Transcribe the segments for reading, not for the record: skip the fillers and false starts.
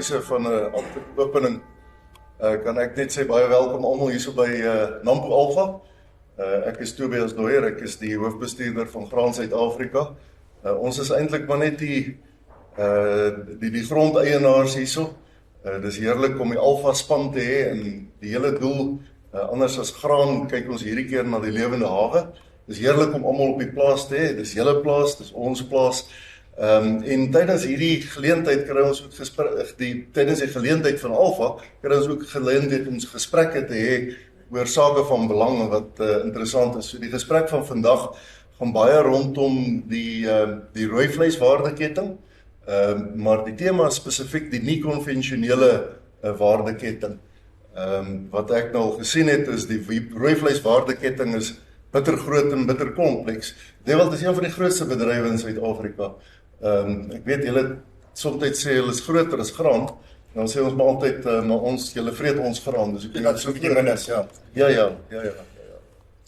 wyse van 'n opening kan ek net sê baie welkom almal hierso by Nampo Alpha. Ek is Tobias Dooyer, ek is die hoofbestuurder van Graan Suid-Afrika. Ons is eintlik maar net die grondeienaars hierso. Dis heerlik om die Alpha span te hê en die hele doel, anders as graan, kyk ons hierdie keer na die lewende hawe. Dis heerlik om almal op die plaas te hê, dis julle plaas, dis ons plaas. En tydens hierdie geleentheid kry ons ook tydens die geleentheid van Alpha, kry ons ook geleentheid om gesprekke te hê oor sake van belang wat interessant is. So die gesprek van vandag gaan baie rondom die rooi vleiswaardeketting, maar die tema is spesifiek die nie-konvensionele waardeketting. Wat ek nou al gesien het is die rooi vleiswaardeketting is bitter groot en bitter kompleks. Dewald is een van die grootste bedrywe in Suid-Afrika. Ek weet julle soms sê hulle is groter as graan. Dan sê ons maar altyd, maar julle vreet ons graan. Dus dat is ook nie min is, ja.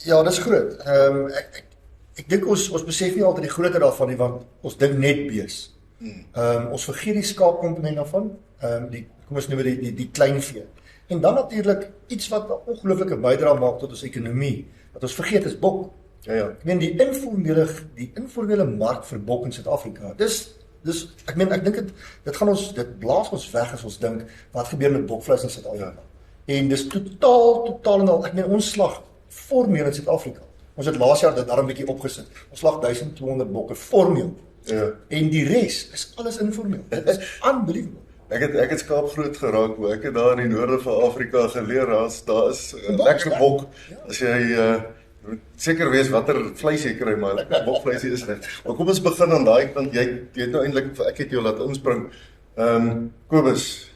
Ja, dis groot. Ek dink ons besef nie altyd die grootte daarvan nie, want ons dink net bees. Ons vergeet die skaapkomponent daarvan, kom ons noem die kleinvee. En dan natuurlik iets wat 'n ongelooflike bydrae maak tot ons ekonomie, wat ons vergeet is bok. Ek meen die informele mark vir bok in Suid-Afrika. Ek dink dit blaas ons weg as ons dink wat gebeur met bokvleis in Suid-Afrika. En dis totaal en al, ek meen ons slag formeel in Suid-Afrika. Ons het laas jaar dit daar 'n bietjie opgesit. Ons slag 1200 bokke formeel. En die res is alles informeel. Dit is unbelievable. Ek het skaap groot geraak, ek het daar in die noorde van Afrika geleer, daar is lekker bok, as jy seker weet watter vleis jy kry, maar lekker bokvleis is reg. Maar kom ons begin aan daai punt, jy het nou eintlik, ek het jou laat inspring. Kobus,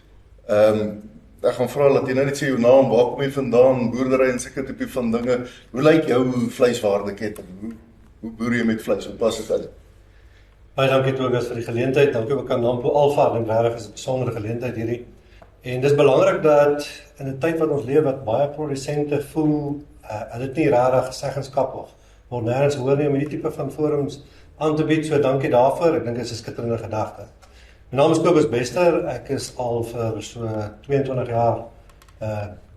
ek gaan vra dat jy nou net sê jou naam, waar kom jy vandaan, boerdery en seker tipe van dinge, hoe lyk jou vleiswaardeketting, hoe boer jy met vleis, hoe pas dit uit? Baie dankie Tobias vir die geleentheid, dankie ook aan Nampo Alpha, en regtig is 'n besondere geleentheid hierdie. En dis belangrik dat in 'n tyd wat ons leef wat baie produsente voel, hulle het nie regtig seggenskap of word nêrens hoor nie om hierdie tipe van forums aan te bied, so dankie daarvoor, ek dink dit is 'n skitterende gedagte. My naam is Kobus Bester, ek is al vir so 22 jaar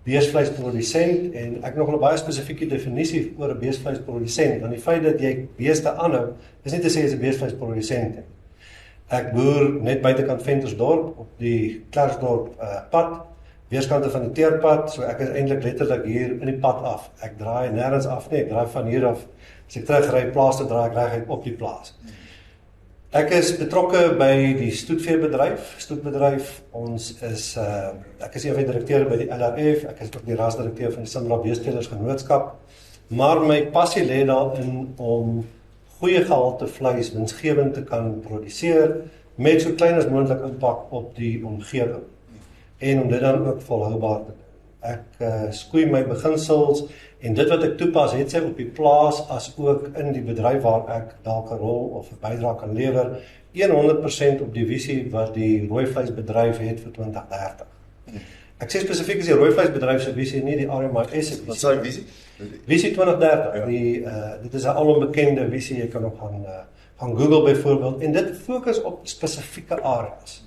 beesvleisprodusent en ek nog 'n baie spesifieke definisie oor 'n beesvleisprodusent, want die feit dat jy beeste aanhou, is nie te sê jy is 'n beesvleisprodusent nie. Ek boer net buitekant Ventersdorp op die Klerksdorp pad, weerskante van die teerpad, so ek is eintlik letterlik hier in die pad af. Ek draai nêrens af nie, ek draai van hier af, as ek terugry plaas te draai ek reguit op die plaas. Ek is betrokke by die stoetbedryf. Ons is, ek is een van die direkteure by die LRF, ek is ook die rasdirekteur van die Simra Beestelers Genootskap, maar my passie lê daarin om goeie gehalte vleis winsgewend te kan produseer, met so klein as moontlik impak op die omgewing, en om dit dan ook volhoubaar te doen. Ek skoei my beginsels, en dit wat ek toepas, het sy op die plaas, as ook in die bedryf waar ek dalk 'n rol of 'n bydrae kan lewer, 100% op die visie wat die rooivleisbedryf het vir 2030. Ek sê spesifiek is die rooivleisbedryf se visie, nie die RMIS visie. Wat is die visie? Visie 2030, dit is 'n alonbekende visie, jy kan ook gaan Google byvoorbeeld, en dit fokus op spesifieke areas.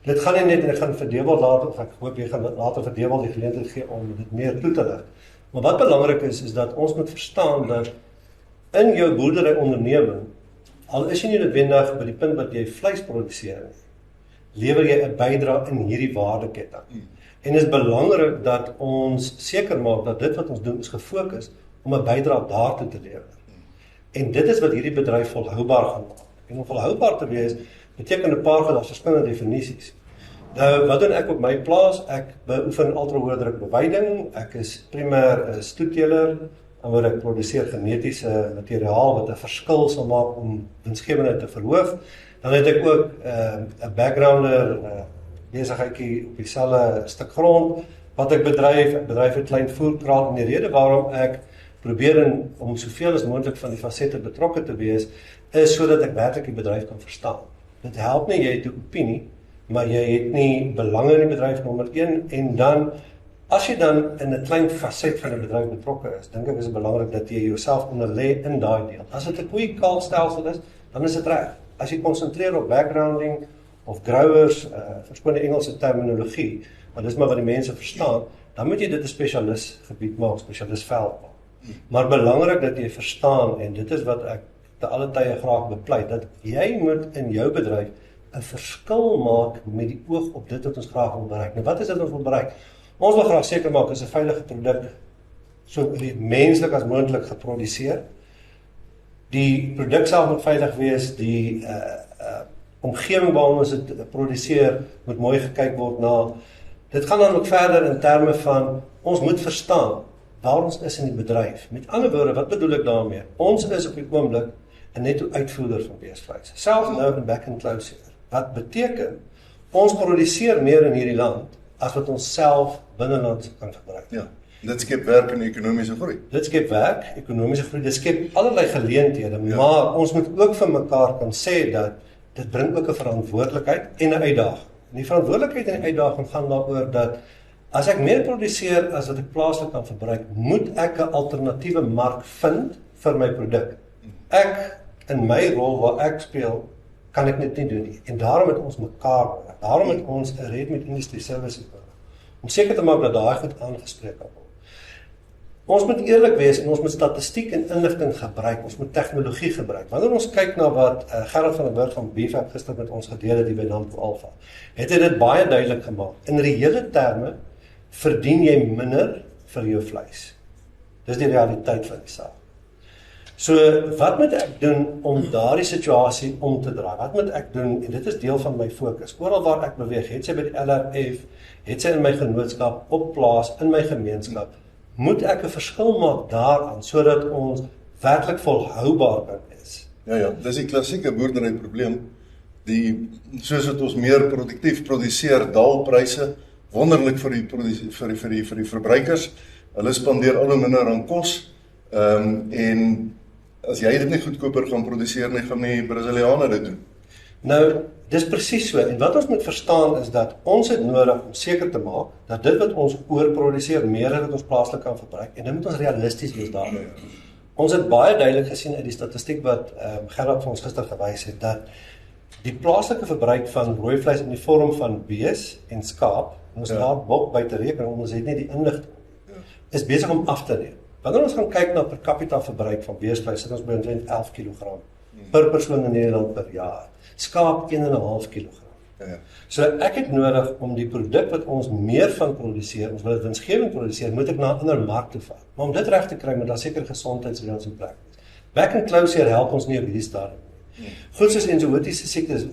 Dit gaan nie net, en ek gaan vir Dewald later, of ek hoop jy gaan later vir Dewald die geleentheid gee om dit meer toe te lig. Maar wat belangrik is dat ons moet verstaan dat in jou boerdery onderneming, al is jy nie noodwendig by die punt wat jy vleis produseer, lewer jy 'n bydrae in hierdie waardeketting. En dit is belangrik dat ons seker maak dat dit wat ons doen is gefokus om 'n bydrae daartoe te lewer. En dit is wat hierdie bedryf volhoubaar gaan maak. En om volhoubaar te wees, beteken 'n paar daar's verskillende definisies. Nou, wat doen ek op my plaas? Ek beoefen ultra-hoë druk beweiding, ek is primêr 'n stoetteler, waar ek produseer genetiese materiaal wat 'n verskil sal maak om winsgewendheid te verhoog. Dan het ek ook 'n backgrounder, besigheidjie op dieselfde stuk grond wat ek bedryf 'n klein voerkraal, en die rede waarom ek probeer om soveel as moontlik van die fasette betrokke te wees, is sodat ek werklik die bedryf kan verstaan. Dit help nie jy het 'n opinie, maar jy het nie belange in die bedryf nommer 1, en dan, as jy dan in 'n klein faset van 'n bedryf betrokke is, dink ek is dit belangrik dat jy jouself onderlê in daai deel. As dit 'n goeie kaalstelsel is, dan is dit reg. As jy konsentreer op backgrounding, of growers, verskoon die Engelse terminologie, maar dis maar wat die mense verstaan, dan moet jy dit 'n spesialis gebied maak, spesialis veld maak. Maar belangrik dat jy verstaan, en dit is wat ek te alle tye graag bepleit, dat jy moet in jou bedryf 'n verskil maak met die oog op dit wat ons graag wil bereik. Nou wat is dit ons wil bereik? Ons wil graag seker maak is 'n veilige produk so menslik as moontlik geproduseer. Die produk self moet veilig wees, die omgewing waarin ons dit produseer moet mooi gekyk word na. Dit gaan dan ook verder in terme van ons moet verstaan waar ons is in die bedryf. Met ander woorde, wat bedoel ek daarmee? Ons is op die oomblik 'n netto uitvoerder van beesvleis. Selfs nou in back and close hier. Wat beteken ons produseer meer in hierdie land as wat ons self binneland kan gebruik. Ja, dit skep werk en ekonomiese groei. Dit skep werk, ekonomiese groei, dit skep allerlei geleenthede, maar ons moet ook vir mekaar kan sê dat dit bring ook 'n verantwoordelikheid en 'n uitdaging. En die verantwoordelikheid en die uitdaging gaan daaroor dat as ek meer produseer as wat ek plaaslik kan verbruik, moet ek 'n alternatiewe mark vind vir my produk. Ek, in my rol waar ek speel, kan ek dit nie doen nie. En daarom het ons mekaar nodig. Daarom het ons 'n Red Meat Industry Services nodig. Om seker te maak dat daai goed aangespreek kan word. Ons moet eerlik wees en ons moet statistiek en inligting gebruik. Ons moet tegnologie gebruik. Wanneer ons kyk na wat Gerard van der Burg van BFAP gister met ons gedeel het by Nampo Alpha, het hy dit baie duidelik gemaak. In reële terme verdien jy minder vir jou vleis. Dis die realiteit van die saak. So, wat moet ek doen om daardie situasie om te draai? Wat moet ek doen? En dit is deel van my fokus. Oral waar ek beweeg, het sy by die LRF, het sy in my genootskap, op plaas, in my gemeenskap, moet ek 'n verskil maak daaraan, sodat ons werklik volhoubaar kan wees. Ja, dis die klassieke boerderyprobleem. Soos wat ons meer produktief produseer, daal pryse, wonderlik vir die verbruikers. Hulle spandeer al hoe minder aan kos, en as jy dit nie goedkoper gaan produseer nie, gaan die Brasiliane dit doen. Nou, dis presies so, en wat ons moet verstaan is dat ons het nodig om seker te maak, dat dit wat ons oorproduseer, meer as wat ons plaaslik kan verbruik, en dit moet ons realisties wees daarmee. Ons het baie duidelik gesien uit die statistiek wat Gerard vir ons gister gewys het, dat die plaaslike verbruik van rooi vleis in die vorm van bees en skaap, en ons laat bok buite rekening, ons het nie die inligting, is besig om af te neem. Wanneer ons gaan kyk na per capita verbruik van beesvleis, sit ons by omtrent 11 kg per persoon in Nederland per jaar. Skaap 1,5 kg. Ja. So ek het nodig om die produk wat ons meer van produseer, ons wil dit winsgewend produseer, moet ek na 'n ander mark toe vat. Maar om dit reg te kry, moet daar seker gesondheidsreëls in plek wees. Back and close hier help ons nie op hierdie stadium nie. Goed soos ensootiese siektes,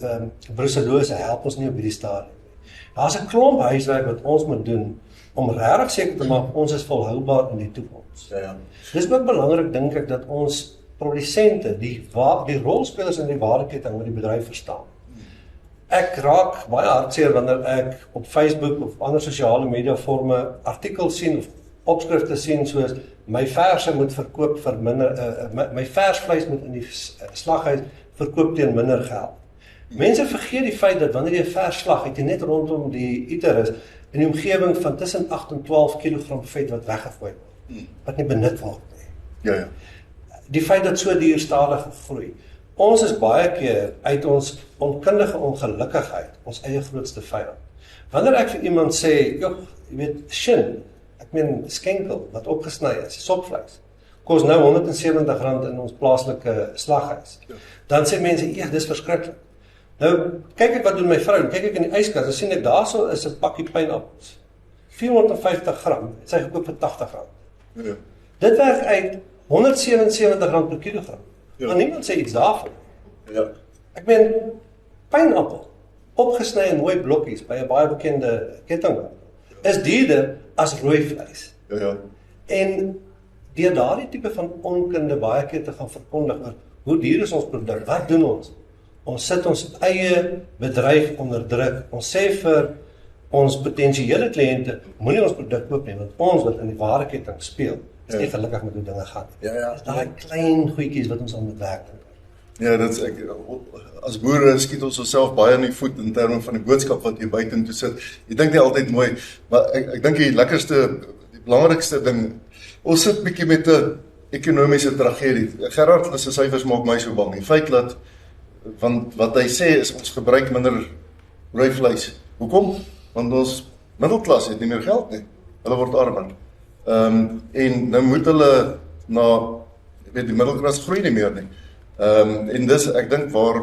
brucellose help ons nie op hierdie stadium nie. Daar's 'n klomp huiswerk wat ons moet doen om regtig seker te maak ons is volhoubaar in die toekoms. Ja. Dis ook belangrik, dink ek, dat ons produsente, die rolspelers in die waardeketting met die bedryf verstaan. Ek raak baie hartseer wanneer ek op Facebook of ander sosiale media forme artikels sien of opskrifte sien soos my verse moet verkoop vir minder, my versvleis moet in die slaghuis verkoop teen minder geld. Mense vergeet die feit dat wanneer jy vers slag, het jy net rondom die uterus in die omgewing van tussen 8 en 12 kg vet wat weggegooi word, wat nie benut word nie. Ja. Die feit dat so dierstadig groei. Ons is baie keer uit ons onkundige ongelukkigheid ons eie grootste vyand. Wanneer ek vir iemand sê, jy weet, shin, ek meen skenkel wat opgesny is, sopvleis, kos nou R170 in ons plaaslike slaghuis. Dan sê mense, dis verskriklik. Nou, kyk ek wat doen my vrou, kyk ek in die yskas, dan sien ek daarso is 'n pakkie pynappels. 450 gram, sy gekoop vir R80. Ja. Dit werk uit R177 per kilogram. Ja. Maar niemand sê iets daarvan. Ja. Ek meen, pynappel, opgesny in mooi blokkies by 'n baie bekende kettingwinkel, is duurder as rooi vleis. Ja. En deur daardie tipe van onkunde baie keer te gaan verkondig oor hoe duur is ons produk, wat doen ons? Ons sit ons eie bedryf onder druk. Ons sê vir ons potensiële kliënte, moenie ons produk koop nie, want ons wat in die waardeketting speel, is nie gelukkig met hoe dinge gaan. Ja. Daai klein goedjies wat ons aan moet werk. Ja, as boere skiet ons osself baie in die voet in terme van die boodskap wat jy buitentoe sit. Jy dink nie altyd mooi, maar ek dink die belangrikste ding, ons sit bietjie met 'n ekonomiese tragedie. Gerard se syfers maak my so bang. Die feit dat, want wat hy sê is ons gebruik minder rooi vleis. Hoekom? Want ons middelklas het nie meer geld nie. Hulle word armer. En nou moet hulle die middelklas groei nie meer nie. En dis, ek dink waar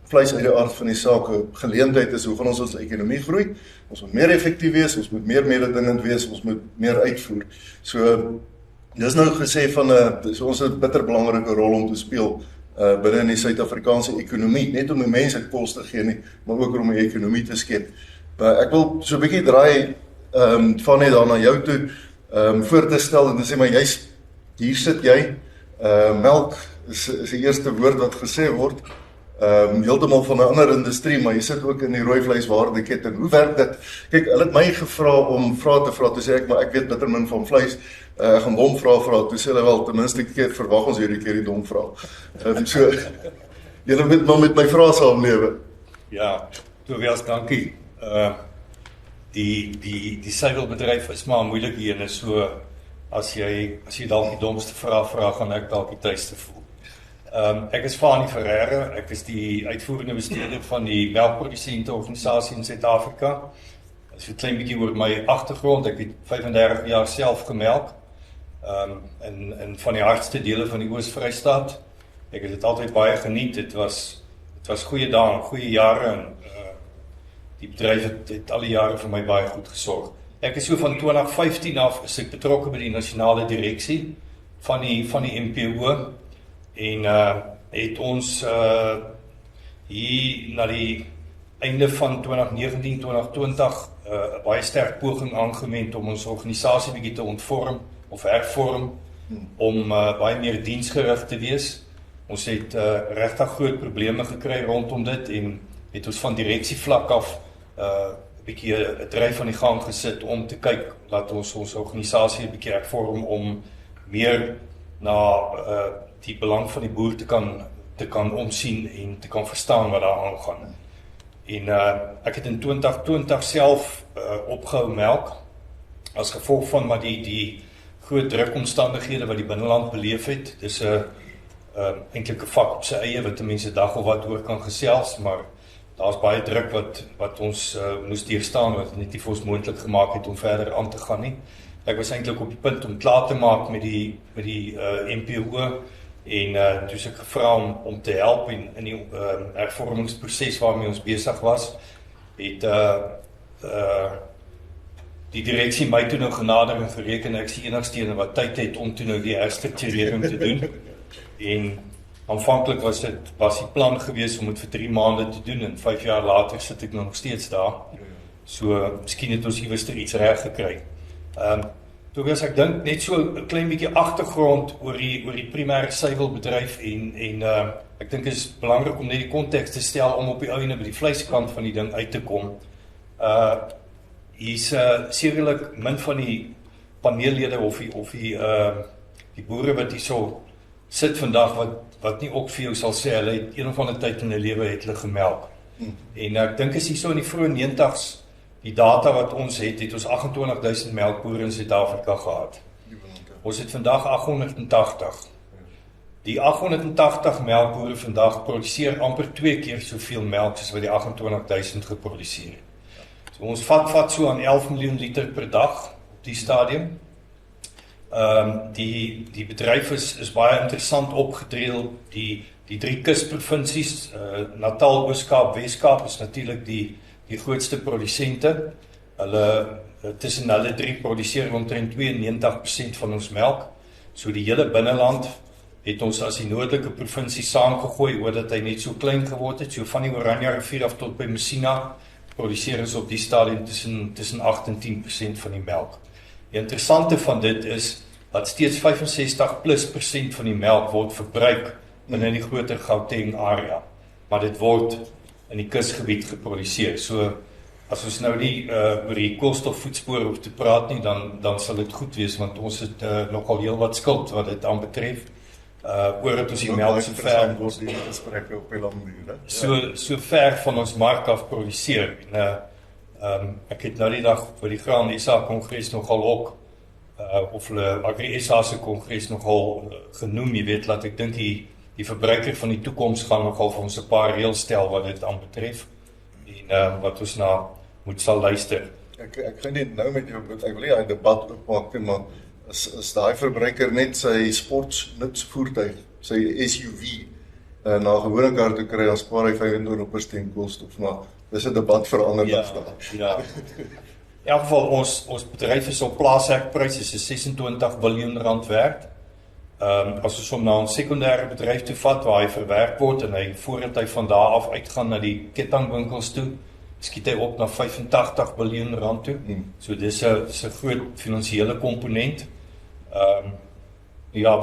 vleis uit die aard van die saak 'n geleentheid is, hoe gaan ons ekonomie groei? Ons moet meer effektief wees, ons moet meer mededingend wees, ons moet meer uitvoer. So, dis nou gesê van so ons het 'n bitter belangrike rol om te speel binne in die Suid-Afrikaanse ekonomie, net om die mense kos te gee nie, maar ook om die ekonomie te skep. Ek wil so 'n bietjie draai van net daar na jou toe voor te stel en te sê, maar hier sit jy, melk is die eerste woord wat gesê word, heeltemal van 'n ander industrie, maar jy sit ook in die rooi vleiswaardeketting. Hoe werk dit? Kyk, hulle het my gevra om vrae te vra, toe sê ek, maar ek weet bitter min van vleis, ek gaan dom vrae vra, toe sê hulle wel, ten minste keer verwag ons hierdie keer die dom vrae. So, julle moet maar met my vrae saamlewe. Ja, Tobias, dankie. Die suiwelbedryf is maar 'n moeilike een, so as jy dalk die domste vraag vra, gaan ek dalk die tuiste voel. Ek is Fanie Ferreira, ek is die uitvoerende bestuurder van die melkprodusentenorganisasie in Suid-Afrika. As jy 'n klein bietjie oor my agtergrond, ek het 35 jaar self gemelk, in van die hardste dele van die Oos-Vrystaat. Ek het dit altyd baie geniet, het was goeie dae, goeie jare, en die bedryf het al die jare vir my baie goed gesorg. Ek is so van 2015 af, is ek betrokke by die nasionale direksie van die MPO, en het ons hier na die einde van 2019-2020 baie sterk poging aangewend om ons organisasie bietjie te ontvorm of hervorm, om baie meer diensgerig te wees. Ons het regtig groot probleme gekry rondom dit, en het ons van direksievlak af 'n bietjie 'n dryf aan die gang gesit om te kyk, laat ons organisasie 'n bietjie hervorm om meer na die belang van die boer te kan omsien en te kan verstaan wat daar aangaan. En ek het in 2020 self opgehou melk, as gevolg van maar die groot drukomstandighede wat die binneland beleef het. Dis 'n eintlik 'n vak op sy eie wat mense dag of wat oor kan gesels, maar daar's baie druk wat ons moes deurstaan, wat net nie vir ons moontlik gemaak het om verder aan te gaan nie. Ek was eintlik op die punt om klaar te maak met die MPO, en toe is ek gevra om te help in die hervormingsproses waarmee ons besig was. Het die direksie my toe nou genader en gereken, ek is die enigste een wat tyd het om toe nou die herstrukturering te doen. En aanvanklik was die plan gewees om dit vir 3 maande te doen, en 5 jaar later sit ek nog steeds daar. So, miskien het ons iewers iets reg gekry. Tobias, ek dink net so 'n klein bietjie agtergrond oor die primêre suiwelbedryf, en ek dink dit is belangrik om net die konteks te stel om op die einde by die vleiskant van die ding uit te kom. Hier's sekerlik min van die paneellede of die boere wat hier so sit vandag wat nie ook vir jou sal sê hulle het een of ander tyd in hulle lewe het hulle gemelk. En ek dink is hier so in die vroeë 90's, die data wat ons het ons 28,000 melkboere in Suid-Afrika gehad. Ons het vandag 880. Die 880 melkboere vandag produseer amper 2 keer soveel melk soos wat die 28,000 geproduseer het. So ons vat so aan 11 miljoen liter per dag op die stadium. Die bedryf is baie interessant opgedeel. Die 3 kusprovinsies, Natal, Oos-Kaap, Wes-Kaap is natuurlik die grootste produsente. Tussen hulle 3 produseer omtrent 92% van ons melk. So die hele binneland het ons as die noordelike provinsie saamgegooi, omdat hy net so klein geword het. So van die Oranje rivier af tot by Messina produseer ons op die stadium tussen 8 en 10% van die melk. Die interessante van dit is dat steeds 65% van die melk word verbruik binne die groter Gauteng area, maar dit word in die kusgebied geproduseer. So as ons nou nie oor die koolstofvoetspoor hoef te praat nie, dan sal dit goed wees, want ons het nogal heel wat skuld wat dit aanbetref. Oor dat ons die melk so ver word die gesprekke op die lang duur, so ver van ons mark af produseer. En ek het nou die dag by die Graan SA Kongres nogal ook of hulle Agri SA se Kongres nogal genoem, jy weet, laat ek dink die verbruiker van die toekoms gaan nogal vir ons 'n paar reëls stel wat dit aanbetref. En en wat ons na moet sal luister. Ek gaan nie nou met jou, ek wil nie daai debat oopmaak nie, maar as daai verbruiker net sy sportnutsvoertuig, sy SUV, na gewone kar te kry, dan spaar hy 25% koolstof, maar dis 'n debat vir 'n ander dag. Ja. In elk geval, ons bedryf is op plaashekpryse, is 26 biljoen rand werd. As ons hom na ons sekondêre bedryf toe vat, waar hy verwerk word, en voordat hy van daar af uitgaan na die kettingwinkels toe, skiet hy op na 85 biljoen rand toe. So dis 'n groot finansiële komponent. Ja,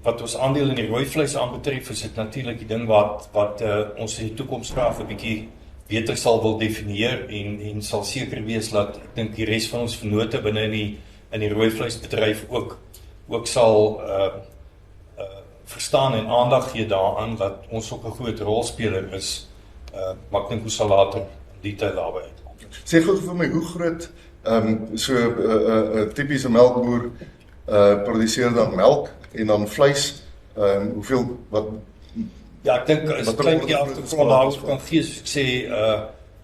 wat ons aandeel in die rooi vleis aanbetref, is dit natuurlik die ding wat ons in die toekoms graag 'n bietjie beter sal wil definieer en sal seker wees dat ek dink die res van ons vennote binne in die rooi vleisbedryf ook sal verstaan en aandag gee daaraan dat ons ook 'n groot rolspeler is. Maar ek dink ons sal later in detail daarby uitkom. Sê gou vir my, hoe groot so 'n tipiese melkboer produseer dan melk en dan vleis, hoeveel wat Ja, ek dink as kleintjie agtergrond daaroor kan gee, soos ek sê,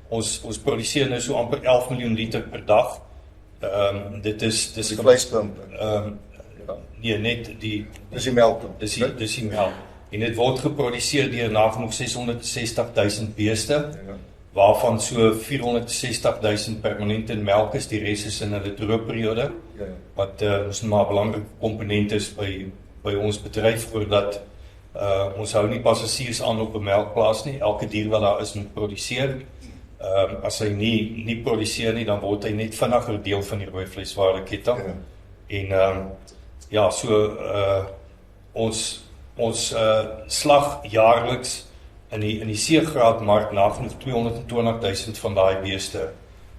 ons produseer nou so amper 11 miljoen liter per dag. Dit is die vleiskant. Nee, net die Dis die melk. Dis die melk. En dit word geproduseer deur nagenoeg 660.000 beeste, waarvan so 460.000 permanent in melk is, die res is in hulle droogperiode. Wat ons maar 'n belangrike komponent is by ons bedryf, voordat ons hou nie passasiers aan op 'n melkplaas nie. Elke dier wat daar is moet produseer. As hy nie produseer nie, dan word hy net vinniger deel van die rooi vleiswaardeketting. En ja, so ons slag jaarliks in die C-graadmark nagenoeg 220.000 van daai beeste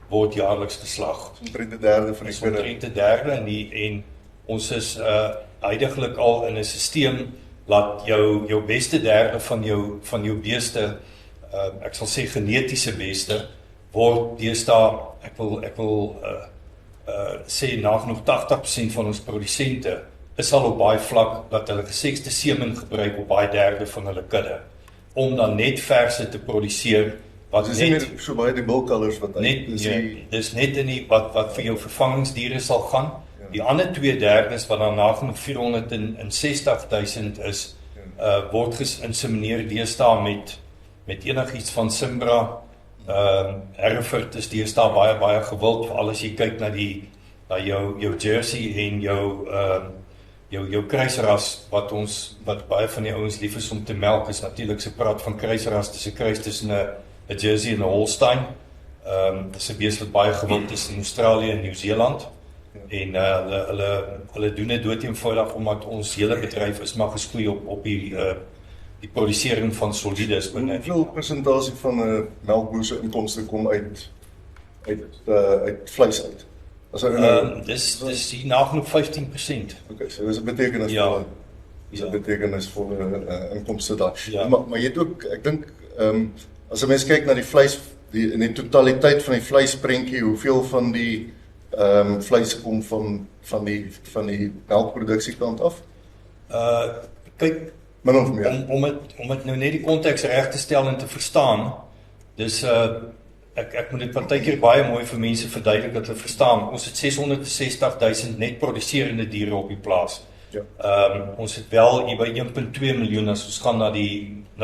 word jaarliks geslag. Omtrent 1/3 van die kudde. Omtrent 1/3 en ons is huidiglik al in 'n stelsel laat jou beste derde van jou beeste, ek sal sê genetiese beeste, word deesdae, ek wil sê nagenoeg 80% van ons produsente is al op baie vlak dat hulle gesexte semen gebruik op baie derde van hulle kudde, om dan net verse te produseer, wat dis nie meer so baie die bulkalers wat dis net in die wat vir jou vervangingsdiere sal gaan. Die ander 2/3 wat dan nagenoeg 460.000 is, word geïnsemineer deesdae met enigiets van Simbra. Hereford is deesdae baie gewild, veral as jy kyk na jou Jersey en jou kruisras, wat baie van die ouens lief is om te melk, is natuurlik se praat van kruisras, dis 'n kruis tussen 'n Jersey en 'n Holstein. Dis 'n bees wat baie gewild is in Australië en Nieu-Seeland. En hulle doen dit doeteenvoudig omdat ons hele bedryf is maar geskoei op die produsering van solides binne. Hoeveel persentasie van 'n melkboer se inkomste kom uit vleis uit? Dis hier nagenoeg 15%. Okay, so dis 'n betekenisvolle betekenisvolle inkomste daar. Ja. Maar jy het ook, ek dink, as 'n mens kyk na die vleis, in die totaliteit van die vleisprentjie, hoeveel van die vleis kom van die melkproduksiekant af? Kyk, min of meer. Om dit nou net die konteks reg te stel en te verstaan, dis ek moet dit partykeer baie mooi vir mense verduidelik dat hulle verstaan. Ons het 660.000 net produserende diere op die plaas. Ja. Ons het wel hier by 1.2 miljoen as ons gaan na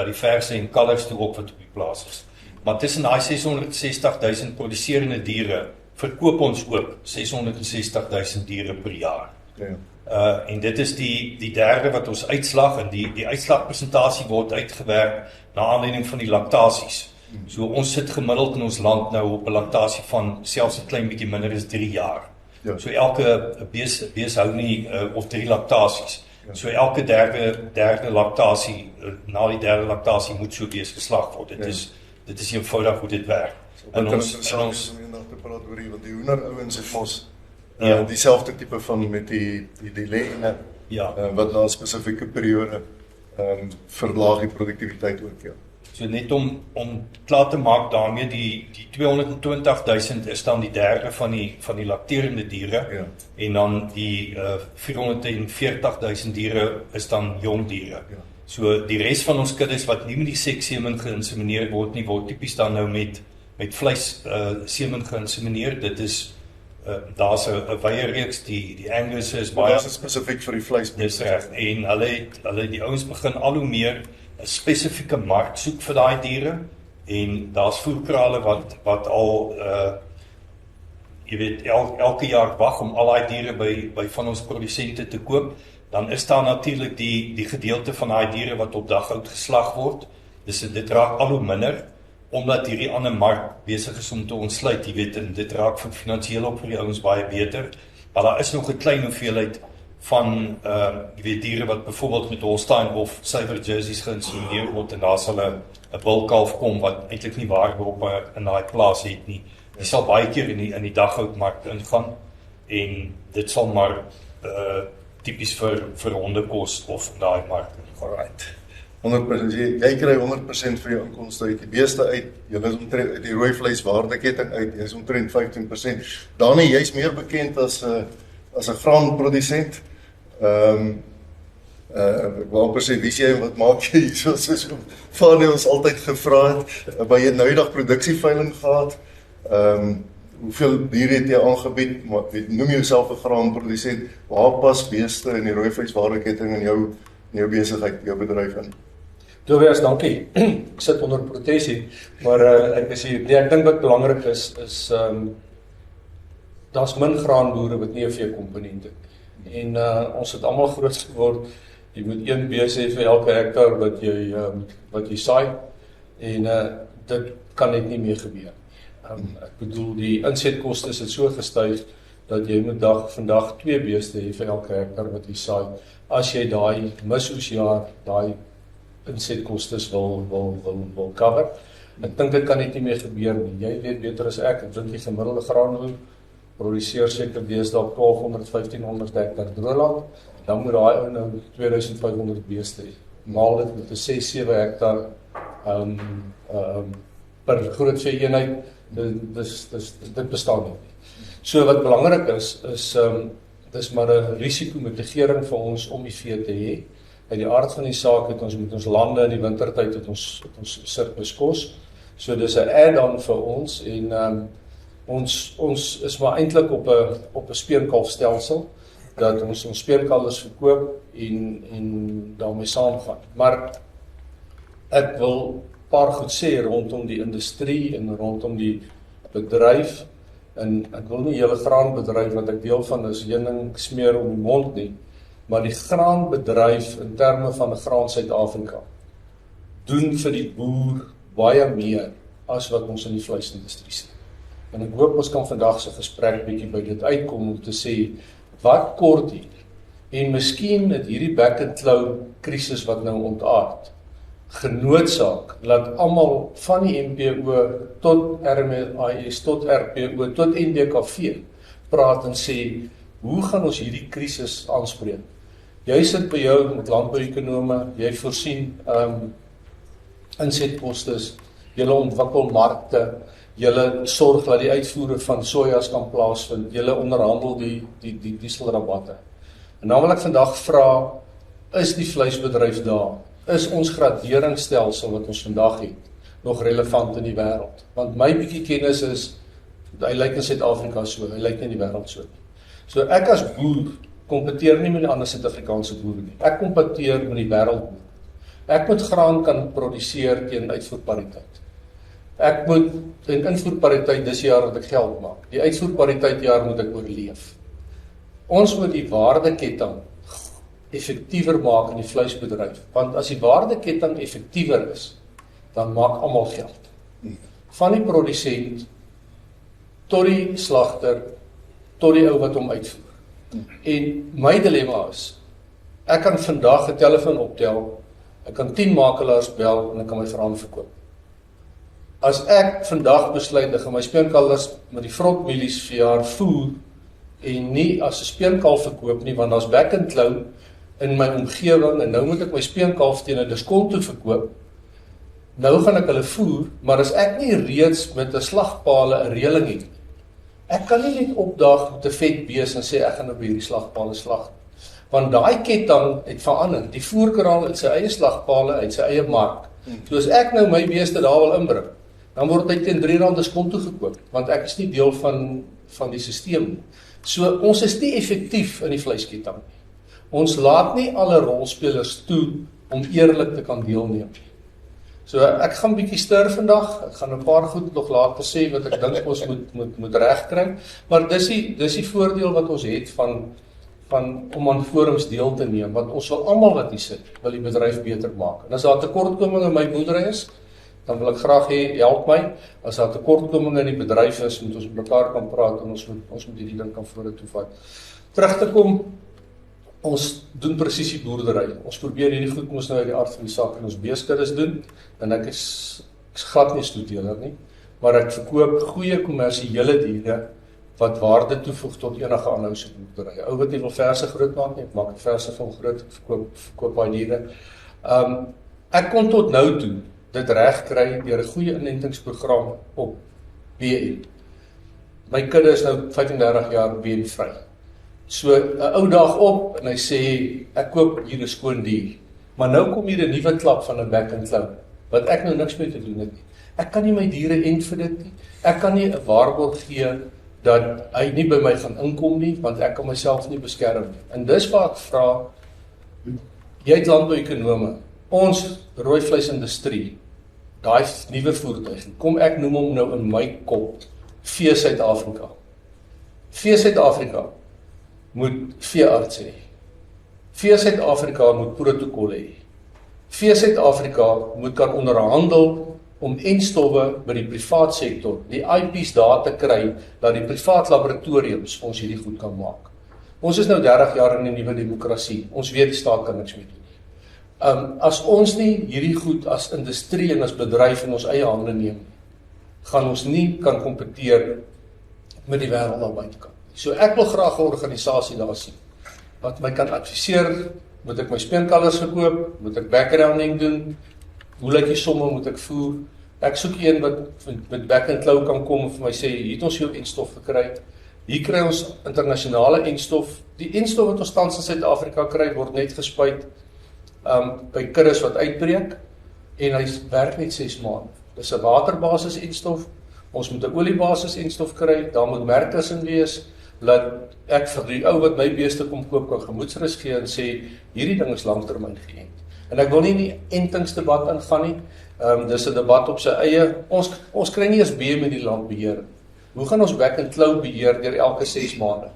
die verse en kalvers toe op wat op die plaas is. Maar tussen daai 660.000 produserende diere verkoop ons ook 660.000 diere per jaar. Ja. En dit is die derde wat ons uitslag, en die uitslagpresentasie word uitgewerk na aanleiding van die laktasies. So ons sit gemiddeld in ons land nou op 'n laktasie van selfs 'n klein bietjie minder as 3 jaar. Ja. So elke bees hou nie of 3 laktasies. Ja. So elke derde laktasie, na die derde laktasie moet so bees geslag word. Dit is eenvoudig hoe dit werk. En ons te praat oor hier, want die hoenderouens het mos Ja. dieselfde tipe van met die lêne, Ja. wat na 'n spesifieke periode verlaag die produktiwiteit ook, ja. So net om klaar te maak daarmee, die 220.000 is dan die derde van die lakterende diere, Ja. en dan die 440.000 diere is dan jong diere. Ja. So die res van ons kuddes wat nie met die sekssemen geïnsemineer word nie, word tipies dan nou met met vleis semen geïnsemineer. Dit is daar's 'n wye reeks, die Angus is Maar baie dit is spesifiek vir die vleis. dis reg, en hulle die ouens begin al hoe meer 'n spesifieke mark soek vir daai diere, en daar's voerkrale wat al jy weet, elke jaar wag om al daai diere by van ons produsente te koop. Dan is daar natuurlik die gedeelte van daai diere wat op dag oud geslag word. Dit raak al hoe minder, omdat hierdie ander mark besig is om te ontsluit, jy weet, en dit raak vir finansiëel op vir die ouens baie beter. Maar daar is nog 'n klein hoeveelheid van jy weet, diere wat byvoorbeeld met Holstein of suiwer jerseys geïnsemineer word, en daar sal 'n bulkalf kom wat eintlik nie waarborg in daai plaas het nie. Die sal baie keer in die daghoudmark ingaan, en dit sal maar tipies vir hondekos of daai mark. Alright. 100%, jy kry 100% vir jou inkomste uit die beeste uit, jy is omtrent uit die rooi vleis waardeketting uit, jy is omtrent 15%. Dani, jy is meer bekend as 'n graanprodusent. Ek wou amper sê, wie sê jy, wat maak jy hier, soos Fanie ons altyd gevra het, by jy nou die dag produksieveiling gehad, hoeveel diere het jy aangebied, maar noem jouself 'n graanprodusent, waar pas beeste in die rooi vleis waardeketting in jou besigheid, jou bedryf in? Tobias, dankie. Ek sit onder protesie, maar ek is hier. Nee, ek dink wat belangrik is daar's min graanboere wat nie 'n veekomponent het. En ons het almal groot geword. Jy moet een bees hê vir elke hektaar wat jy saai, en dit kan net nie meer gebeur. Ek bedoel, die insetkoste het so gestyg dat jy moet vandag 2 beeste hê vir elke hektaar wat jy saai, as jy daai misoesjaar, daai insetkostes wil cover. Ek dink dit kan net nie meer gebeur nie. Jy weet beter as ek dink die gemiddelde graanboer produseer seker deesdae op 1200-1500 hektaar droëland, dan moet daai ou nou 2500 beeste hê. Maal dit met 'n 6-7 hektaar per groot vee eenheid, dit bestaan nie. So wat belangrik is dis maar 'n risikomitigering vir ons om die vee te hê. Uit die aard van die saak het ons met ons lande in die wintertyd het ons surplus kos. So dis 'n add-on vir ons, en ons is maar eintlik op 'n speenkalfstelsel dat ons speenkalvers verkoop en daarmee saamgaan. Maar ek wil 'n paar goed sê rondom die industrie en rondom die bedryf, en ek wil nie hele graanbedryf wat ek deel van is heuning smeer om die mond nie, maar die graanbedryf in terme van 'n graan Suid-Afrika doen vir die boer baie meer as wat ons in die vleisindustrie sien. En ek hoop ons kan vandag se gesprek bietjie by dit uitkom om te sê, wat kort hier? En miskien het hierdie back-and-claw krisis wat nou ontaard, genoodsaak, laat almal van die MPO tot RMIS, tot RPO, tot NDKV praat en sê, hoe gaan ons hierdie krisis aanspreek? Jy sit by jou met landbouekonome, jy voorsien insetkostes, jy ontwikkel markte, julle sorg dat die uitvoere van sojas kan plaasvind, julle onderhandel die dieselrabatte. En dan wil ek vandag vra, is die vleisbedryf daar? Is ons graderingsstelsel wat ons vandag het nog relevant in die wêreld? Want my bietjie kennis is, hy lyk in Suid-Afrika so, hy lyk nie in die wêreld so nie. So ek as boer kompeteer nie met die ander Suid-Afrikaanse boere nie. Ek kompeteer met die wêreldboer. Ek moet graan kan produseer teen uitvoerpariteit. Ek moet in invoerpariteit dis jaar dat ek geld maak. Die uitvoerpariteit jaar moet ek oorleef. Ons moet die waardeketting effektiever maak in die vleisbedryf, want as die waardeketting effektiever is, dan maak almal geld. Van die produsent tot die slagter, tot die ou wat hom uitvoer. En my dilemma is, ek kan vandag 'n telefoon optel, ek kan 10 makelaars bel en ek kan my graan verkoop. As ek vandag besluit ek gaan my speenkalvers met die vrotmielies vir jaar voer en nie as 'n speenkalf verkoop nie, want daar's back-and-claw in my omgewing en nou moet ek my speenkalf teen 'n diskonto verkoop. Nou gaan ek hulle voer, maar as ek nie reeds met 'n slagpale 'n reëling het, ek kan nie net opdaag met 'n vet bees en sê ek gaan op hierdie slagpale slag. Want daai ketting het verander. Die voerkraal het sy eie slagpale, uit sy eie mark. So as ek nou my beeste daar wil inbring, dan word hy teen R3 diskonto gekoop, want ek is nie deel van die stelsel nie. So ons is nie effektief in die vleisketting nie. Ons laat nie alle rolspelers toe om eerlik te kan deelneem. So ek gaan bietjie stir vandag, ek gaan 'n paar goed nog later sê wat ek dink ons moet regkry, maar dis die voordeel wat ons het van om aan forums deel te neem, want ons wil almal wat hier sit, wil die bedryf beter maak. En as daar tekortkominge in my boerdery is, dan wil ek graag hê, help my, as daar tekortkominge in die bedryf is, moet ons met mekaar kan praat en ons moet hierdie ding kan vorentoe vat. Terug te kom, ons doen presisie boerdery. Ons probeer hierdie goed mos nou uit die aard van die saak in ons beeskuddes doen, en ek is glad nie stoeteler nie, maar ek verkoop goeie kommersiële diere wat waarde toevoeg tot enige aanhouse boerdery. Ou wat nie wil verse groot maak nie, ek maak verse van groot, ek verkoop baie diere. Ek kon tot nou toe dit reg kry deur 'n goeie inentingsprogram op BN. My kudde is nou 35 jaar BN vry. So 'n ou dag op en hy sê ek koop hier 'n skoon dier. Maar nou kom hier 'n nuwe klap van 'n back and claw wat ek nou niks mee te doen het nie. Ek kan nie my diere ent vir dit nie. Ek kan nie 'n waarborg gee dat hy nie by my gaan inkom nie, want ek kan myself nie beskerm nie. En dis waar ek vra, jy het landbouekonome, ons rooi vleisindustrie, daai nuwe voertuig, kom ek noem hom nou in my kop, Vee Suid-Afrika. Vee Suid-Afrika moet veearts hê. Vee Suid-Afrika moet protokolle hê. Vee Suid-Afrika moet kan onderhandel om enstowwe by die privaat sektor, die IP's daar te kry, dat die privaat laboratoriums ons hierdie goed kan maak. Ons is nou 30 jaar in 'n nuwe demokrasie. Ons weet die staat kan niks mee doen. As ons nie hierdie goed as industrie en as bedryf in ons eie hande neem, gaan ons nie kan kompeteer met die wêreld daar buitekant. So ek wil graag 'n organisasie daar sien wat my kan adviseer. Moet ek my speenkalvers verkoop? Moet ek backgrounding doen? Hoe lyk die somme moet ek voer? Ek soek een wat met back and claw kan kom en vir my sê, hier het ons jou enstof gekry. Hier kry ons internasionale enstof. Die enstof wat ons tans in Suid-Afrika kry, word net gespuit by kuddes wat uitbreek en hy werk net 6 maande. Dis 'n waterbasis enstof. Ons moet 'n oliebasis enstof kry. Daar moet merkers in wees. Laat ek vir die ou wat my beeste kom koop kan gemoedsrus gee en sê hierdie ding is langtermyn geënt. En ek wil nie in die entingsdebat ingaan nie. Dis 'n debat op sy eie. Ons kry nie eens BM in die landbeheer. Hoe gaan ons back and claw beheer deur elke 6 maande?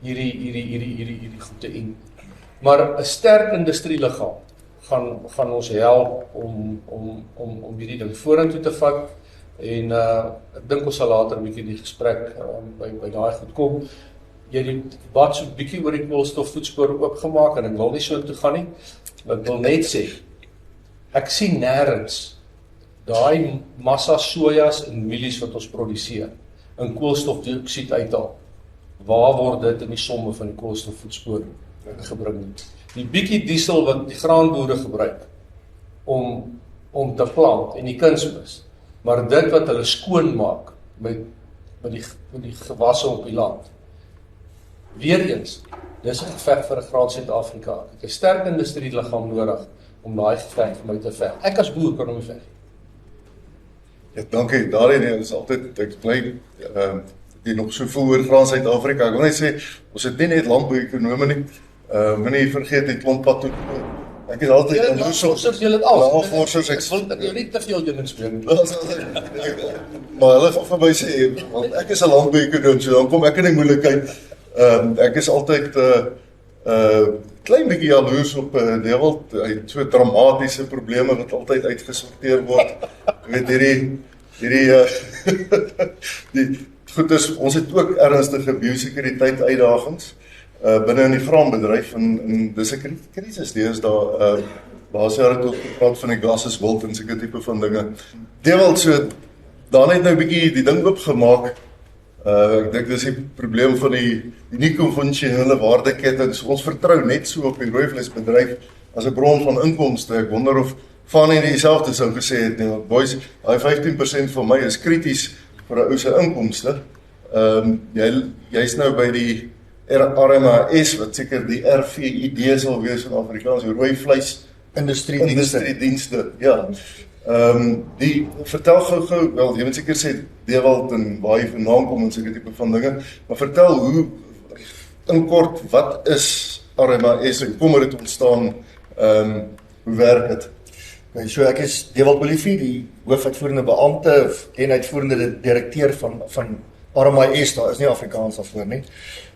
Hierdie goed te ent. Maar 'n sterk industrieliggaam gaan ons help om hierdie ding vorentoe te vat. En ek dink ons sal later 'n bietjie die gesprek by daai goed kom. Jy het die debat so 'n bietjie oor die koolstofvoetspoor oopgemaak en ek wil nie so toe gaan nie. Ek wil net sê, ek sien nêrens daai massa sojas en mielies wat ons produseer in koolstofdioksied uithaal. Waar word dit in die somme van die koolstofvoetspoor gebring? Die bietjie diesel wat die graanboere gebruik om te plant en die kunsmis, maar dit wat hulle skoon maak met die gewasse op die land. Weereens, dis 'n geveg vir 'n graan Suid-Afrika. Ek het 'n sterk industrieliggaam nodig om daai geveg vir my te veg. Ek as boer kan hom veg. Ja, dankie. Daarin is altyd ek bly die nog so veel oor graan Suid-Afrika. Ek wil net sê ons het nie net landbouekonome nie. Moenie vergeet die klomp pad toe. Ek is altyd Navorsers, julle het al. Navorsers, ek wil nie te veel julle speel. Maar hulle van my sê, want ek is 'n landbouekonoom, so dan kom ek in die moeilikheid. Ek is altyd klein bietjie jaloers op Dewald. Hy het so dramatiese probleme wat altyd uitgesorteer word. Met die goed is, ons het ook ernstige biosekuriteit uitdagings binne in die graanbedryf en dis 'n krisis. Dis daar laas jaar het ons gepraat van die gas is wild en sulke tipe van dinge. Dewald, so dan het nou 'n bietjie die ding oopgemaak. Ek dink dis die probleem van die nie konvensionele waardeketings. Ons vertrou net so op die rooivleisbedryf as 'n bron van inkomste. Ek wonder of Fanny dieselfde sou gesê het, nee, boys, daai 15% van my is krities vir 'n ou se inkomste. Jy's nou by die RMAS wat seker die RVID sal wees in Afrikaans, rooi vleis industriedienste. Ja. Die vertel gou, wel, jy moet seker sê Dewald en waar jy vandaan kom en seker tipe van dinge, maar vertel hoe in kort, wat is RMIS en kom het ontstaan, hoe werk dit? Okay, so ek is Dewald Olivier, die hoofuitvoerende beampte en uitvoerende direkteur van RMIS, daar is nie Afrikaans daarvoor nie.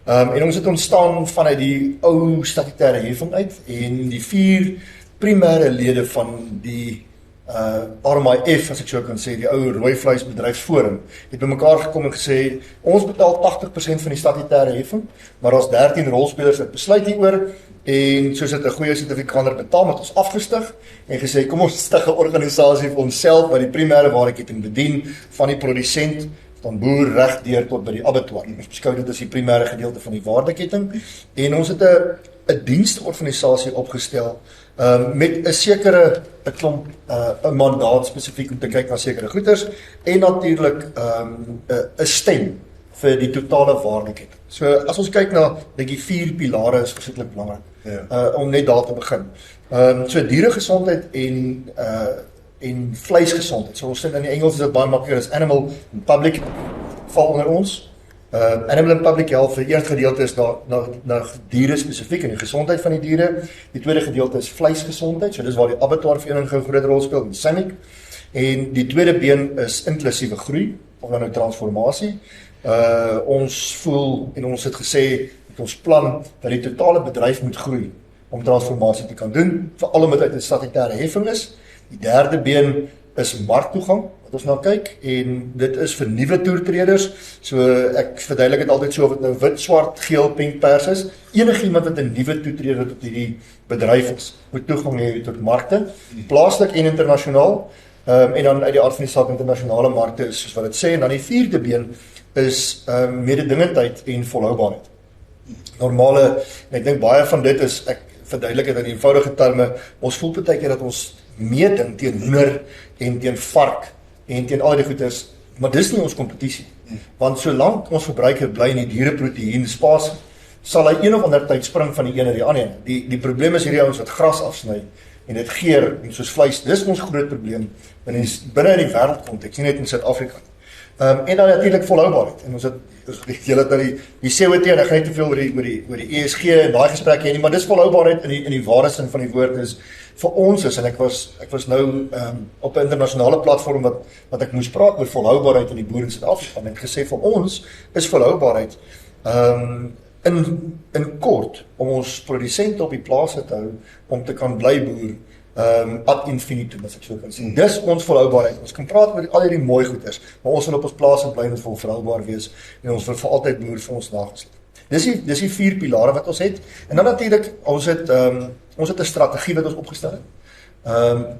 En ons het ontstaan vanuit die ou statutêre heffing uit en die 4 primêre lede van die RMIF, as ek so kan sê, die ou rooi vleisbedryfsforum, het bymekaar gekom en gesê, ons betaal 80% van die statutêre heffing, maar ons 13 rolspelers het besluit hieroor, en soos dit 'n goeie Suid-Afrikaner betaal, het ons afgestig, en gesê, kom ons stig 'n organisasie vir onsself, wat die primêre waardeketting bedien, van die produsent, van boer reg deur tot by die abattoir. Ons beskou dit as die primêre gedeelte van die waardeketting, en ons het 'n diensteorganisasie opgestel, met 'n sekere 'n klomp 'n mandaat spesifiek om te kyk na sekere goederes en natuurlik 'n stem vir die totale waardeketting. So as ons kyk na die 4 pilare is verskriklik belangrik om net daar te begin. So dieregesondheid en vleisgesondheid. So ons sê in die Engels is dit baie makliker as animal and public val onder ons. Animal and public health, die eerste gedeelte is na diere spesifiek en die gesondheid van die diere. Die tweede gedeelte is vleisgesondheid, so dis waar die abattoir vereniging 'n groot rol speel, die SAMIC. En die tweede been is inklusiewe groei, of dan nou transformasie. Ons voel en ons het gesê met ons plan dat die totale bedryf moet groei om transformasie te kan doen, veral omdat dit 'n statutêre heffing is. Die derde been is marktoegang, wat ons nou kyk, en dit is vir nuwe toertreders, so ek verduidelik dit altyd so, of dit nou wit, swart, geel, pink, pers is, enigiemand wat 'n nuwe toetreder tot hierdie bedryf is, moet toegang hê tot markte, plaaslik en internasionaal, en dan uit die aard van die saak internasionale markte is soos wat dit sê, en dan die vierde been is mededingendheid en volhoubaarheid. Normale, en ek dink baie van dit is, ek verduidelik dit in eenvoudige terme, ons voel partykeer dat ons meeding teen hoender en teen vark en teen al die goeders, maar dis nie ons kompetisie. Want solank ons verbruiker bly in die diereproteïen spasie, sal hy een of ander tyd spring van die een na die ander. Die probleem is hierdie ouens wat gras afsny en dit geur en soos vleis, dis ons groot probleem binne in die wêreldkonteks, nie net in Suid-Afrika. En dan natuurlik volhoubaarheid. En ons het julle dat die CO2 en ek gaan nie te veel oor die ESG en daai gesprekke hê nie, maar dis volhoubaarheid in die ware sin van die woord is vir ons is, en ek was nou op 'n internasionale platform wat ek moes praat oor volhoubaarheid in die boere in Suid-Afrika en ek het gesê vir ons is volhoubaarheid in kort om ons produsente op die plase te hou om te kan bly boer ad infinitum, as ek so kan sê. Dis ons volhoubaarheid. Ons kan praat oor al hierdie mooi goeders, maar ons wil op ons plase bly en ons wil volhoubaar wees en ons wil vir altyd boer vir ons nageslag. Dis die 4 pilare wat ons het. En dan natuurlik ons het 'n strategie wat ons opgestel het.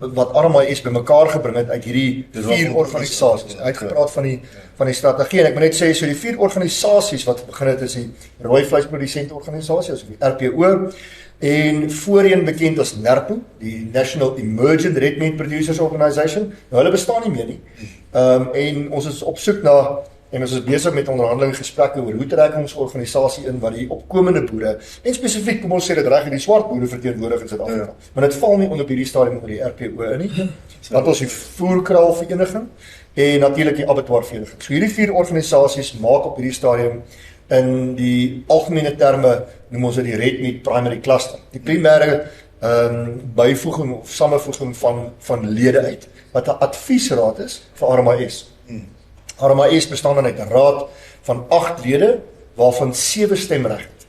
Wat RMIS bymekaar gebring het uit hierdie 4 organisasies. Uitgepraat van die strategie en ek moet net sê so die 4 organisasies wat begin het is die rooi vleisprodusente organisasie, of die RPO, en voorheen bekend as NERPO, die National Emergent Red Meat Producers Organisation. Nou hulle bestaan nie meer nie. En ons is op soek na en ons is besig met onderhandeling gesprekke oor hoe trek ons organisasie in wat die opkomende boere en spesifiek kom ons sê dit reg in die swart boere verteenwoordig in Suid-Afrika. Maar dit val nie onder hierdie stadium onder die RPO in nie. Dat ons die voerkraal vereniging en natuurlik die abattoir vereniging. So hierdie 4 organisasies maak op hierdie stadium in die algemene terme noem ons dit die Red Meat Primary Cluster. Die primêre byvoeging of samevoeging van lede uit wat 'n adviesraad is vir RMIS. RMIS bestaan dan uit 'n raad van 8 lede waarvan 7 stemreg het.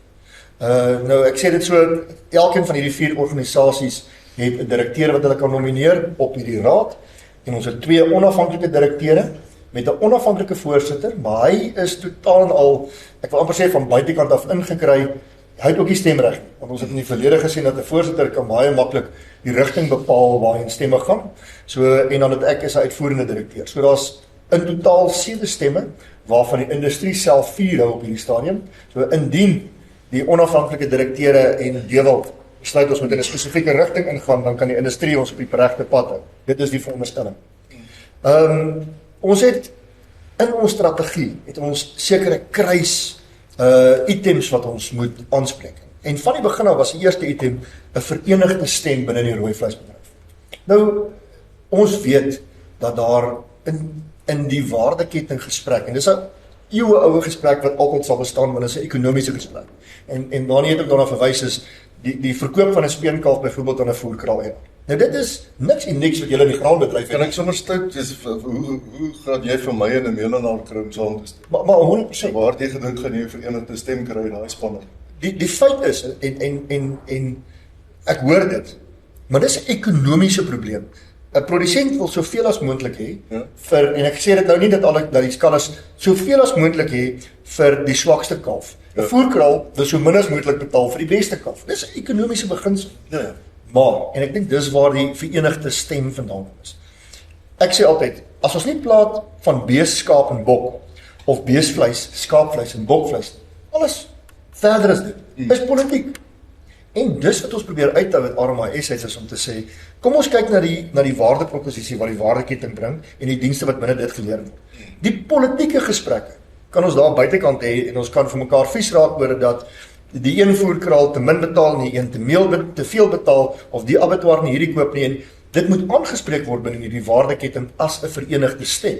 Nou ek sê dit so, elkeen van hierdie 4 organisasies het 'n direkteur wat hulle kan nomineer op hierdie raad en ons het 2 onafhanklike direkteure met 'n onafhanklike voorsitter, maar hy is totaal en al, ek wil amper sê van buitekant af ingekry. Hy het ook nie stemreg nie, want ons het in die verlede gesien dat 'n voorsitter kan baie maklik die rigting bepaal waar hy stemme gaan. So en dan het ek as 'n uitvoerende direkteur. So daar's in totaal 7 stemme waarvan die industrie self 4 hou op hierdie stadium. So indien die onafhanklike direkteure en Dewald besluit ons moet in 'n spesifieke rigting ingaan, dan kan die industrie ons op die regte pad hou. Dit is die veronderstelling. Ons het in ons strategie het ons sekere kruis items wat ons moet aanspreek. En van die begin af was die eerste item 'n verenigde stem binne die rooi vleisbedryf. Nou ons weet dat daar in die waardeketting gesprek, en dis 'n eeueoue gesprek wat altyd sal bestaan, want dit is 'n ekonomiese gesprek. En waarna ek daarna verwys is, die verkoop van 'n speenkalf byvoorbeeld aan 'n voerkraal. Nou dit is niks unieks wat julle in die graanbedryf Kan ek sommer stout, hoe gaan jy vir my en 'n Melanar kry om saam te stem? Maar 100%. Waar jy gedink gaan jy verenigde stem kry in daai spanne? Die feit is, en ek hoor dit, maar dis 'n ekonomiese probleem. 'n Produsent wil soveel as moontlik hê en ek sê dit nou nie dat die skaal is soveel as moontlik hê vir die swakste kalf. 'n Voerkraal wil so min as moontlik betaal vir die beste kalf. Dis 'n ekonomiese beginsel. Ja. Maar, en ek dink dis waar die verenigde stem vandaan is. Ek sê altyd, as ons nie praat van bees, skaap en bok, of beesvleis, skaapvleis en bokvleis, alles verder is dit, is politiek. En dis wat ons probeer uithou met RMIS is om te sê, kom ons kyk na die waardeproposisie wat die waardeketting bring en die dienste wat binne dit geleer word. Die politieke gesprekke kan ons daar buitekant hê en ons kan vir mekaar vies raak oor dat die een voerkraal te min betaal nie, een te veel betaal of die abattoir nie hierdie koop nie, en dit moet aangespreek word binne die waardeketting as 'n verenigde stem.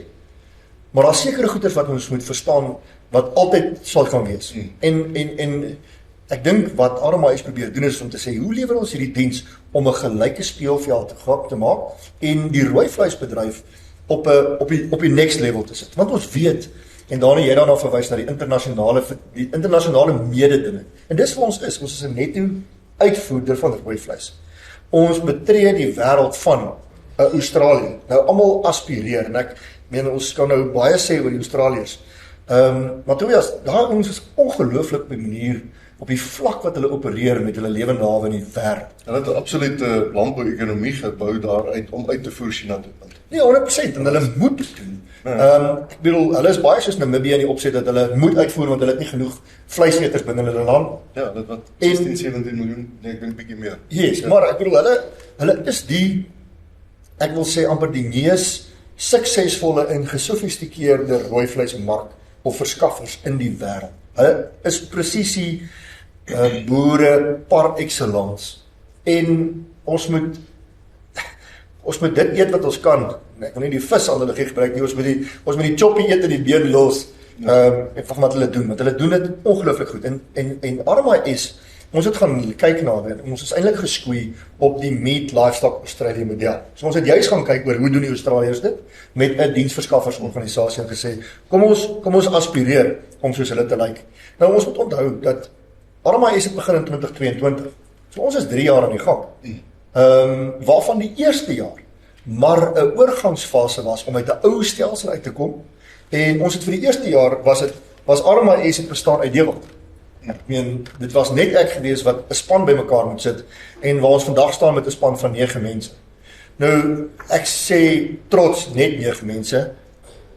Maar daar sekere goeders wat ons moet verstaan wat altyd sal kan wees. En ek dink wat RMIS probeer doen is om te sê, hoe lewer ons hierdie diens om 'n gelyke speelveld te maak en die rooi vleisbedryf op die next level te sit. Want ons weet, en daarna jy daarna verwys na die internasionale mededinging. En dis vir ons is 'n netto uitvoerder van rooi vleis. Ons betree die wêreld van Australië. Nou almal aspireer en ek meen ons kan nou baie sê oor die Australiërs. Maar Tobias, daai ons is ongelooflik op die manier op die vlak wat hulle opereer met hulle lewende hawe in die wêreld. Hulle het 'n absolute landbou-ekonomie gebou daaruit om uit te voer China toe. Nee, 100% en hulle moet dit doen. Ek bedoel, hulle is baie soos Namibië in die opset dat hulle moet uitvoer want hulle het nie genoeg vleiseters binne hulle land. Ja, dit wat 16, 17 miljoen, nee, ek dink bietjie meer. Yes, ja. Maar ek bedoel hulle is ek wil sê amper die mees suksesvolle en gesofistikeerde rooi vleismark of verskaffers in die wêreld. Hulle is presisie boere par excellence. En ons moet dit eet wat ons kan. Ek wil nie die vis aan hulle gebruik nie. Ons moet die choppie eet en die been los. En van wat hulle doen, want hulle doen dit ongelooflik goed. En RMIS, ons het gaan kyk na dit. Ons is eintlik geskoei op die Meat Livestock Australia model. So ons het juist gaan kyk oor hoe doen die Australiërs dit met 'n diensverskaffersorganisasie en gesê, kom ons aspireer om soos hulle te lyk. Nou ons moet onthou dat RMIS het begin in 2022. So ons is 3 jaar aan die gang. Waarvan die eerste jaar maar 'n oorgangsfase was om uit 'n ou stelsel uit te kom. En ons het vir die eerste jaar was RMIS het bestaan uit deelwat. Ek meen, dit was net ek gewees wat 'n span bymekaar moet sit en waar ons vandag staan met 'n span van 9 mense. Nou, ek sê trots net 9 mense,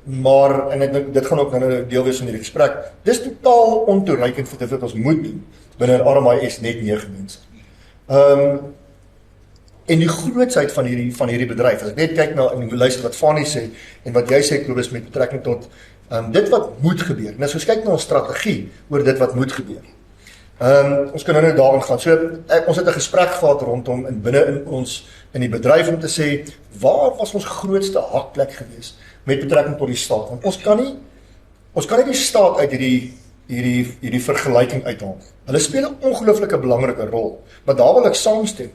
maar en ek dink dit gaan ook nou 'n deel wees van hierdie gesprek. Dis totaal ontoereikend vir dit wat ons moet doen binne RMIS net 9 mense. En die grootsheid van hierdie bedryf, as ek net kyk na en luister wat Fanny sê en wat jy sê Kobus met betrekking tot dit wat moet gebeur. En as ons kyk na ons strategie oor dit wat moet gebeur. Ons kan nou daarin gaan. So ons het 'n gesprek gehad rondom binne in die bedryf om te sê waar was ons grootste hakplek gewees met betrekking tot die staat. Want ons kan nie die staat uit hierdie vergelyking uithaal. Hulle speel 'n ongelooflike belangrike rol, maar daar wil ek saamstem.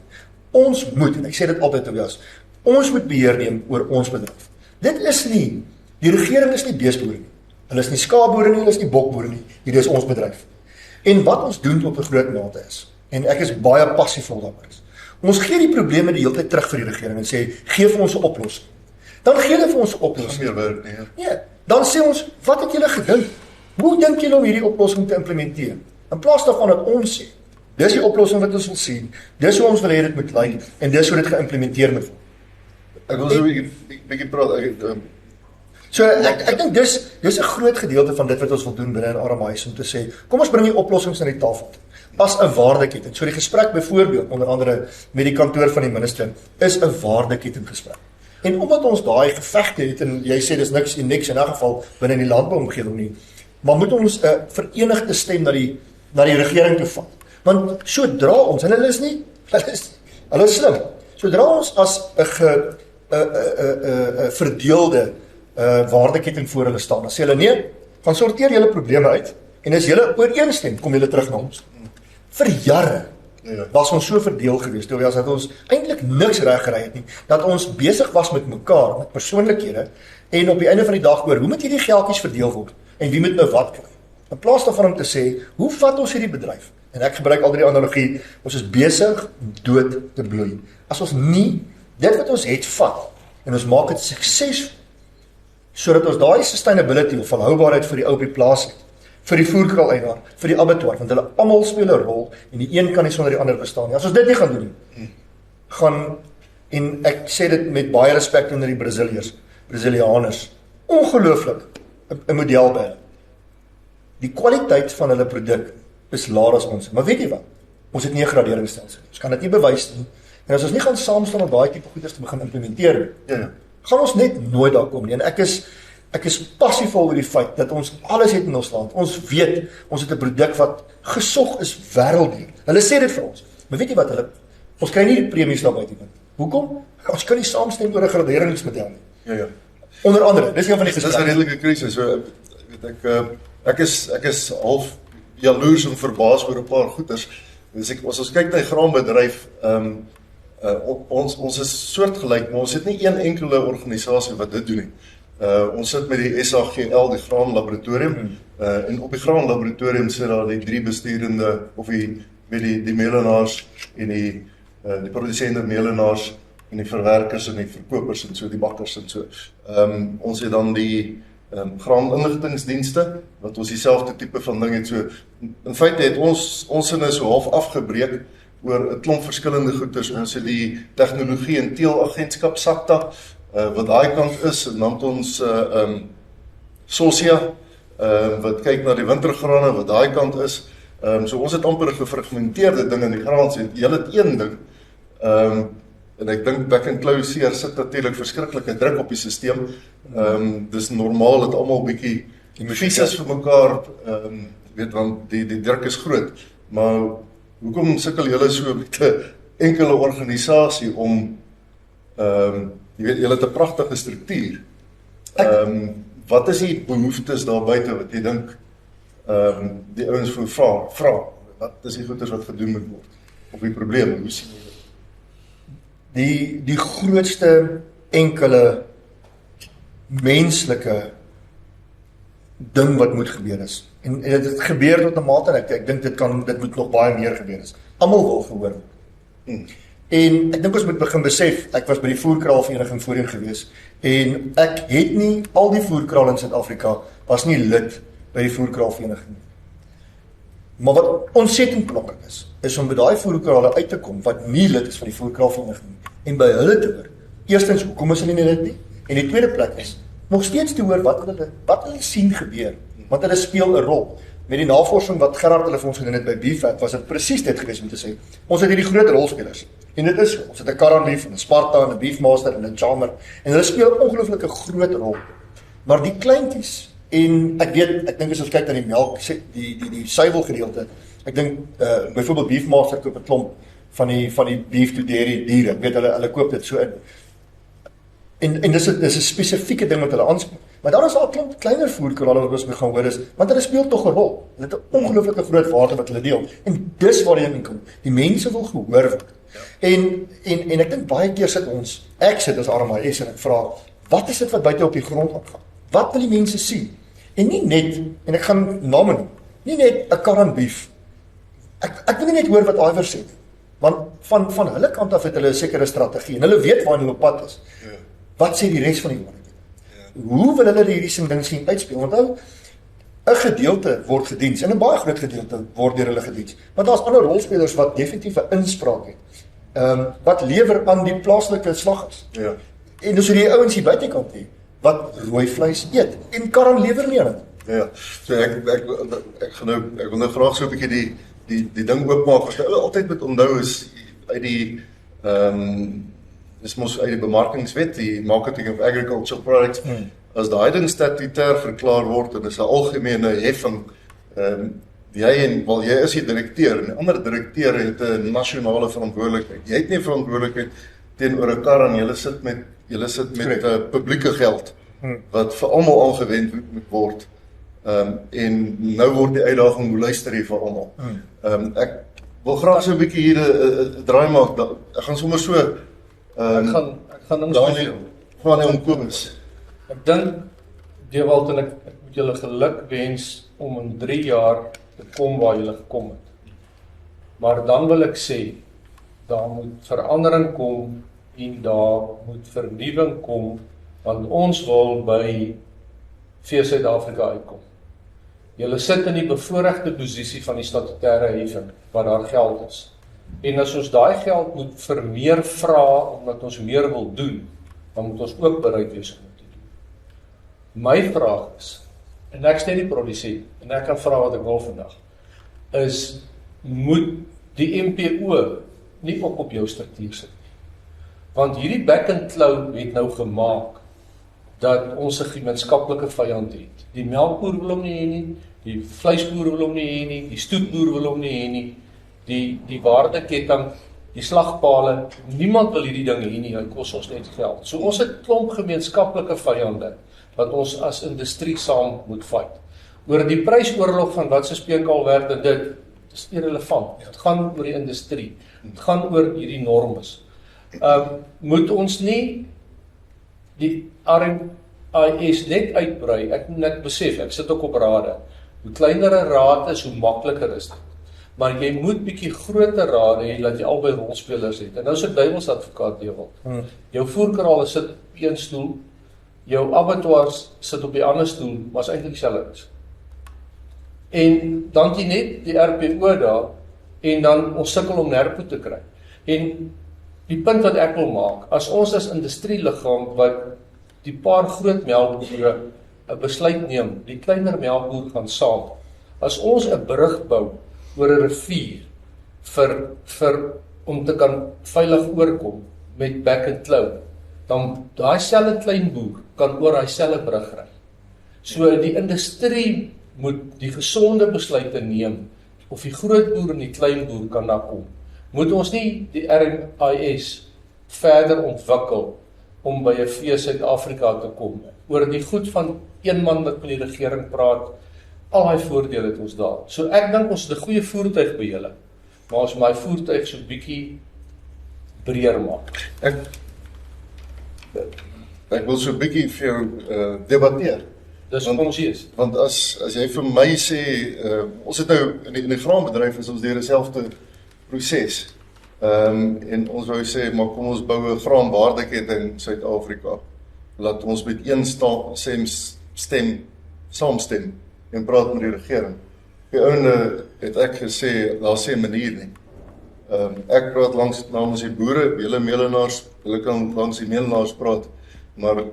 Ons moet, en ek sê dit altyd Tobias, ons moet beheer neem oor ons bedryf. Dit is nie, die regering is nie beesboere nie. Hulle is nie skaapboere nie, hulle is nie bokboere nie. Hier is ons bedryf. En wat ons doen op 'n groot mate is, en ek is baie passievol daaroor is, ons gee die probleme die hele tyd terug vir die regering en sê, gee vir ons 'n oplossing. Dan gee hulle vir ons 'n oplossing. Nee, dan sê ons, wat het julle gedink? Hoe dink julle om hierdie oplossing te implementeer? In plaas daarvan dat ons sê, dis die oplossing wat ons wil sien, dis hoe ons wil hê dit moet lyk, en dis hoe dit geïmplementeer moet word. Ek wil so 'n bietjie praat, So ek dink dis 'n groot gedeelte van dit wat ons wil doen binne in RMIS om te sê, kom ons bring die oplossings na die tafel as 'n waardeketting. So die gesprek byvoorbeeld onder andere met die kantoor van die minister is 'n waardeketting gesprek. En omdat ons daai gevegte het en jy sê dis niks unieks in 'n geval binne die landbouomgewing nie, maar moet ons 'n verenigde stem na die regering toe vat. Want sodra ons, en hulle is slim, sodra ons as 'n verdeelde waardeketting voor hulle staan. Dan sê hulle nee, gaan sorteer julle probleme uit en as julle ooreenstem, kom julle terug na ons. Vir jare was ons so verdeel geweest, terwyl dat ons eintlik niks reg gery het nie, dat ons besig was met mekaar, met persoonlikhede, en op die einde van die dag oor, hoe moet hierdie geldjies verdeel word, en wie moet nou wat kry? In plaas daarvan om te sê, hoe vat ons hierdie bedryf? En ek gebruik altyd die analogie, ons is besig om dood te bloei. As ons nie, dit wat ons het vat, en ons maak dit suksesvol, sodat ons daai sustainability of volhoubaarheid vir die ou op die plaas het, vir die voerkraal-eienaar, vir die abattoir, want hulle almal speel 'n rol en die een kan nie sonder die ander bestaan nie. As ons dit nie gaan doen nie, en ek sê dit met baie respek onder die Brasilianers, ongelooflik 'n model by hulle. Die kwaliteit van hulle produk is laer as ons. Maar weet jy wat? Ons het nie 'n graderingsstelsel. Ons kan dit nie bewys nie. En as ons nie gaan saamstaan om daai tipe goeders te begin implementeer nie, gaan ons net nooit daar kom nie. En ek is passievol oor die feit dat ons alles het in ons land. Ons weet, ons het 'n produk wat gesog is wêreldwyd. Hulle sê dit vir ons. Maar weet jy wat? Ons kry nie die premies daar buite nie. Hoekom? Ons kan nie saamstem oor 'n graderingsmodel nie. Ja. Onder andere, dis een van die Dis 'n redelike krisis. So ek is half jaloers en verbaas oor 'n paar goeders. As ons kyk na die graanbedryf, ons is soortgelyk, maar ons het nie een enkele organisasie wat dit doen nie. Ons sit met die SAGL, die graanlaboratorium, en op die graanlaboratorium sit daar die 3 besturende, of die melenaars en die produsente melenaars en die verwerkers en die verkopers en so, die bakkers en so. Ons het dan die graaninligtingsdienste, wat ons dieselfde tipe van ding het. So, in feite het ons sinne so half afgebreek oor 'n klomp verskillende goeders. Ons het die tegnologie en teelagentskap SACTA, wat daai kant is, en dan het ons Sosia, wat kyk na die wintergrane, wat daai kant is. So ons het amper 'n gefragmenteerde ding in die graan, so julle het een ding, en ek dink Back and Close sit natuurlik verskriklike druk op die stelsel. Dis normaal dat almal bietjie fisies vir mekaar, weet, want die druk is groot, maar hoekom sukkel julle so met 'n enkele organisasie om, jy weet, julle het 'n pragtige struktuur. Wat is die behoeftes daar buite wat jy dink die ouens vra? Wat is die goeders wat gedoen moet word? Of die probleme, hoe sien jy dit? Die grootste enkele menslike ding wat moet gebeur is. En dit gebeur tot 'n mate, en ek dink dit moet nog baie meer gebeur is. Almal wil gehoor word. En ek dink ons moet begin besef, ek was by die voerkraalvereniging voorheen gewees, en ek het nie, al die voerkraal in Suid-Afrika was nie lid by die voerkraalvereniging. Maar wat ontsettend belangrik is om by daai voerkrale uit te kom wat nie lid is van die voerkraalvereniging en by hulle te hoor. Eerstens, hoekom is hulle nie lid nie? En die tweede plek is nog steeds te hoor wat hulle sien gebeur, want hulle speel 'n rol. Met die navorsing wat Gerard hulle vir ons gedoen het by BFAT, was dit presies dit gewees om te sê, ons het hierdie groot rolspelers. En dit is so, ons het 'n Caran Beef, 'n Sparta, 'n Beefmaster en 'n Charmer, en hulle speel 'n ongelooflike groot rol. Maar die kleintjies, en ek dink as ons kyk na die melk, die suiwelgedeelte, ek dink byvoorbeeld Beefmaster koop 'n klomp van die beef to dairy diere. Ek weet hulle koop dit so in. En dis 'n spesifieke ding wat hulle aanspreek. Maar dan is daar 'n klomp kleiner voerkrale wat ons moet gaan hoor is, want hulle speel tog 'n rol. Hulle het 'n ongelooflike groot waarde wat hulle deel. En dis waar die ding kom. Die mense wil gehoor word. En ek dink baie keer ek sit as RMIS en ek vra, wat is dit wat buite op die grond opgaan? Wat wil die mense sien? En nie net, en ek gaan name noem, nie net 'n Caran Beef. Ek wil nie net hoor wat Iwer sê nie. Want van hulle kant af het hulle 'n sekere strategie en hulle weet waar hulle op pad is. Wat sê die res van die wêreld? Hoe wil hulle hierdie ding sien uitspeel? Want 'n gedeelte word gediens en 'n baie groot gedeelte word deur hulle gediens. Maar daar's ander rolspelers wat definitief 'n inspraak het. Wat lewer aan die plaaslike slaggers. Ja. En dis hoe die ouens hier buitekant hier wat rooi vleis eet en Caran lewer nie aan dit. Ja. So ek wil nou graag so 'n bietjie die ding oopmaak. Wat hulle altyd moet onthou is uit die dis mos uit die bemarkingswet, die Marketing of Agricultural Products, as daai ding statutêr verklaar word en dis 'n algemene heffing, jy is die direkteur en die ander direkteure het 'n nasionale verantwoordelikheid. Jy het nie verantwoordelikheid teenoor 'n kar en jy sit met julle sit met publieke geld wat vir almal aangewend moet word. En nou word die uitdaging, hoe luister jy vir almal? Ek wil graag so 'n bietjie hier 'n draai maak. Ek gaan sommer so Ek gaan Daniel van Kobus. Ek dink Dewald en ek moet julle geluk wens om in 3 jaar te kom waar julle gekom het. Maar dan wil ek sê, daar moet verandering kom en daar moet vernuwing kom, want ons wil by vir Suid-Afrika uitkom. Julle sit in die bevoorregte posisie van die statutêre heffing, waar daar geld is. En as ons daai geld moet vir meer vra, omdat ons meer wil doen, dan moet ons ook bereid wees om dit te doen. My vraag is, en ek stel die produsent, en ek kan vra wat ek wil vandag, is, moet die MPO nie ook op jou struktuur sit nie. Want hierdie back and claw het nou gemaak, dat ons 'n gemeenskaplike vyand het. Die melkboer wil hom nie hê nie, die vleisboer wil hom nie hê nie, die stoetboer wil hom nie hê nie, die waardeketting, die slagpale, niemand wil hierdie dinge hê nie, hy kos ons net geld. So ons het klomp gemeenskaplike vyande, wat ons as industrie saam moet fight. Oor die prysoorlog van wat se speenkaal werd en dit, is irrelevant. Het gaan oor die industrie, het gaan oor hierdie normes. Moet ons nie die RMIS net uitbrei, ek net besef, ek sit ook op rade, hoe kleiner 'n raad is, hoe makliker is dit. Maar jy moet bietjie groter rade hê, dat jy albei rolspelers het. En nou is ek duivelsadvokaat Dewald. Jou voerkrale sit op een stoel, jou abattoirs sit op die ander stoel, maar is eintlik dieselfde. En dan jy net die RPO daar, en dan ons sukkel om nerpo te kry. En die punt wat ek wil maak, as ons as industrieliggaam wat die paar groot melkboere 'n besluit neem, die kleiner melkboer gaan saam. As ons 'n brug bou oor 'n rivier vir om te kan veilig oorkom met back and claw, dan daai selfde klein boer kan oor daai selfde brug ry. So die industrie moet die gesonde besluite neem, of die groot boer en die klein boer kan daar kom. Moet ons nie die RMIS verder ontwikkel om by 'n vir Suid-Afrika te kom, oor die goed van een man wat met die regering praat, al die voordele het ons daar. So ek dink ons het 'n goeie voertuig by julle, maar ons my voertuig so bietjie breër maak. Ek wil so 'n bietjie vir jou debatteer. Dis konsies. Want as jy vir my sê, ons het nou in die graanbedryf is ons deur dieselfde proses. En ons wou sê, maar kom ons bou 'n graanwaardeketting in Suid-Afrika. Laat ons met een stem saamstem en praat met die regering. Die ouene het ek gesê, daar sê manier nie. Ek praat namens die boere, julle melenaars, julle kan langs die melenaars praat, maar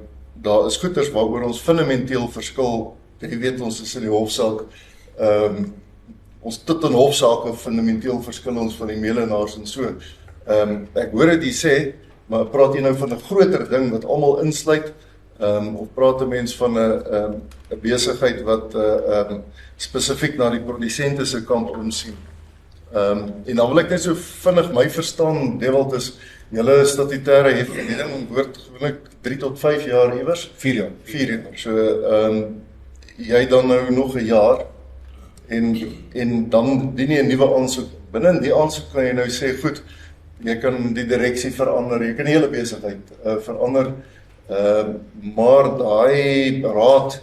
daar is goeters waaroor ons fundamenteel verskil. Jy weet, ons is in die hofsaak, ons tot in hofsaake fundamenteel verskil ons van die melenaars en so. Ek hoor dit jy sê, maar praat jy nou van 'n groter ding wat almal insluit, of praat 'n mens van 'n besigheid wat spesifiek na die produsente se kant omsien? En dan wil ek net so vinnig my verstaan, Dewald, is julle statutêre heffing behoort gewoonlik 3 tot 5 jaar iewers? 4 jaar. 4 jaar. So jy dan nou nog 'n jaar en dan dien jy 'n nuwe aansoek. Binne die aansoek kan jy nou sê, goed, jy kan die direksie verander, jy kan die hele besigheid verander, maar daai raad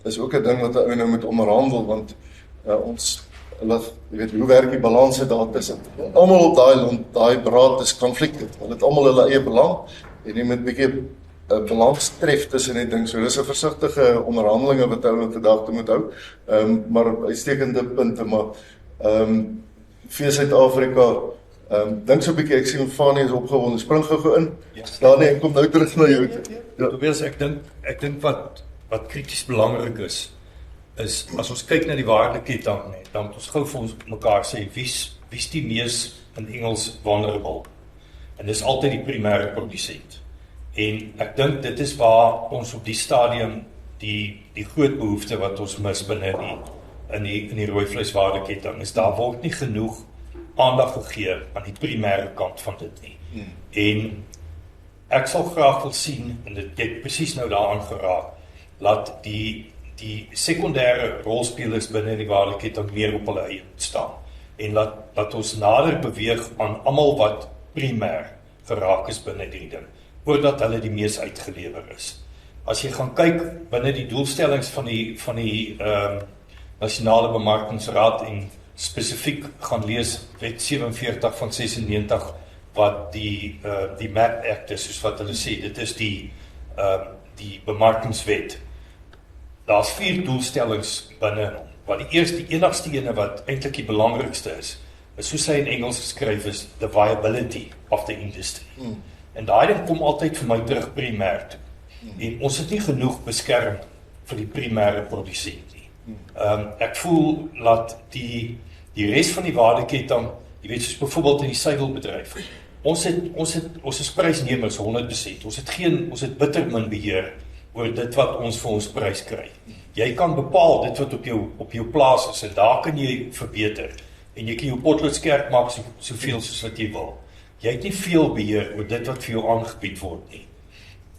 is ook 'n ding wat 'n ou nou moet onderhandel, want ons jy weet, hoe werk die balanse daar tussen? Almal op daai raad is konflikte. Hulle het almal hulle eie belang en jy moet 'n bietjie 'n balans tref tussen die ding. So dis 'n versigtige onderhandelinge wat hulle vandag te moet hou. Maar uitstekende punte, maar vir Suid-Afrika, dink so 'n bietjie, ek sien Fanie is opgewonde. Spring gou in. Daar nee, ek kom nou terug na jou. Ja. Tobias, ek dink wat krities belangrik is as ons kyk na die waardeketting, dan moet ons gou vir ons mekaar sê, wie's die mees in Engels vulnerable? En dis altyd die primêre produsent. En ek dink dit is waar ons op die stadium die groot behoefte wat ons mis binne in die rooi vleiswaardeketting is, daar word nie genoeg aandag gegee aan die primêre kant van dit nie. En ek sal graag wil sien, en dit het presies nou daaraan geraak, laat die sekondêre rolspelers binne die waardeketting meer op hulle eie staan. En laat ons nader beweeg aan almal wat primêr geraak is binne die ding, voordat hulle die mees uitgelewer is. As jy gaan kyk binne die doelstellings van die Nasionale Bemarkingsraad en spesifiek gaan lees wet 47 van 96 wat die MAP Act is, soos wat hulle sê, dit is die bemarkingswet. Daar's 4 doelstellings binne hom. Wat die enigste ene wat eintlik die belangrikste is soos hy in Engels geskryf is, the viability of the industry. En daai ding kom altyd vir my terug primêr toe. En ons het nie genoeg beskerming vir die primêre produsent nie. Ek voel dat die res van die waardeketting, jy weet soos byvoorbeeld in die suiwelbedryf, ons is prysnemers 100%. Ons het bitter min beheer oor dit wat ons vir ons prys kry. Jy kan bepaal dit wat op jou plaas is en daar kan jy verbeter. En jy kan jou potlood skerp maak soveel soos wat jy wil. Jy het nie veel beheer oor dit wat vir jou aangebied word nie.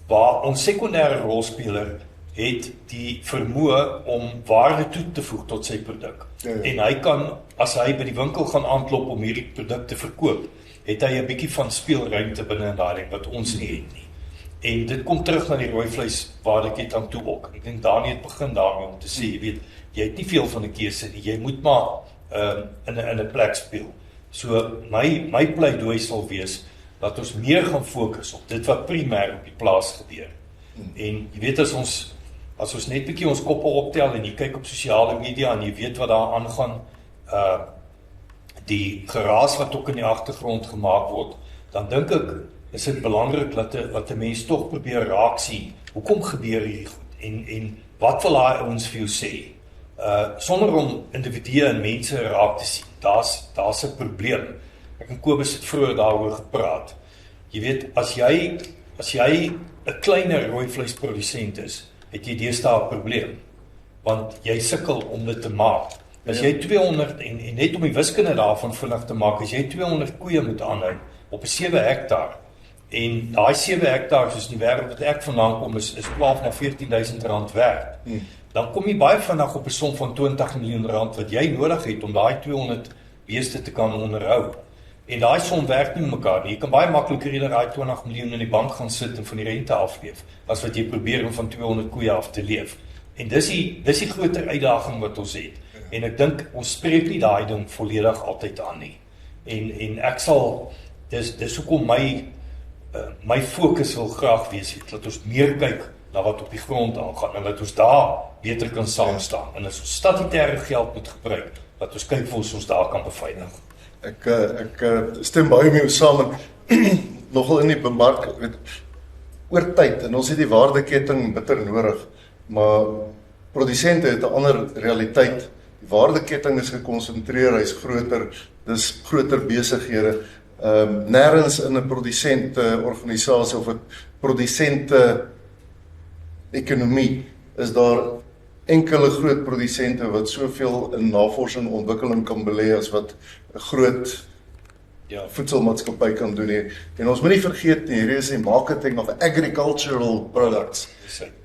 Waar ons sekondêre rolspeler het die vermoë om waarde toe te voeg tot sy produk. En hy kan, as hy by die winkel gaan aanklop om hierdie produk te verkoop, het hy 'n bietjie van speelruimte binne in daai ding wat ons nie het nie. En dit kom terug na die rooi vleis waardeketting toe ook. Ek dink Daniël het begin daarmee om te sê, jy weet, jy het nie veel van 'n keuse nie. Jy moet maar in 'n plek speel. So my pleidooi sal wees dat ons meer gaan fokus op dit wat primêr op die plaas gebeur. En jy weet as ons net bietjie ons koppe optel en jy kyk op sosiale media en jy weet wat daar aangaan, die geraas wat ook in die agtergrond gemaak word, dan dink ek is dit belangrik dat 'n mens tog probeer raak sien. Hoekom gebeur hierdie goed? En wat wil daai ouens vir jou sê? Sonder om individue en mense raak te sien. Daar's 'n probleem. Ek en Kobus het vroeër daaroor gepraat. Jy weet, as jy 'n kleiner rooi vleisprodusent is, het jy deesdae 'n probleem. Want jy sukkel om dit te maak. As jy 200 en net om die wiskunde daarvan vinnig te maak, as jy 200 koeie moet aanhou op 'n 7 hektaar en daai 7 hektaar soos in die wêreld wat ek vandaan kom is 12 na 14.000 rand werd. Dan kom jy baie vinnig op 'n som van 20 miljoen rand wat jy nodig het om daai 200 beeste te kan onderhou. En daai som werk nie mekaar nie. Jy kan baie makliker eerder daai 20 miljoen in die bank gaan sit en van die rente afleef as wat jy probeer om van 200 koeie af te leef. En dis die groter uitdaging wat ons het. En ek dink ons spreek nie daai ding volledig altyd aan nie. En ek sal dis hoekom my fokus wil graag wees dat ons meer kyk na wat op die grond aangaan en dat ons daar beter kan saam staan. En as ons statutêre geld moet gebruik, dat ons kyk hoe ons daar kan beveilig. Ek stem baie mee saam nogal in die bemark oor tyd en ons het die waardeketting bitter nodig, maar produsente het 'n ander realiteit. Die waardeketting is gekonsentreer, hy's groter, dis groter besighede. Nêrens in 'n produsente organisasie of 'n produsente ekonomie is daar enkele groot produsente wat soveel in navorsing en ontwikkeling kan belê as wat 'n groot voedselmaatskappy kan doen nie. En ons moet nie vergeet nie, hier is die marketing of agricultural products.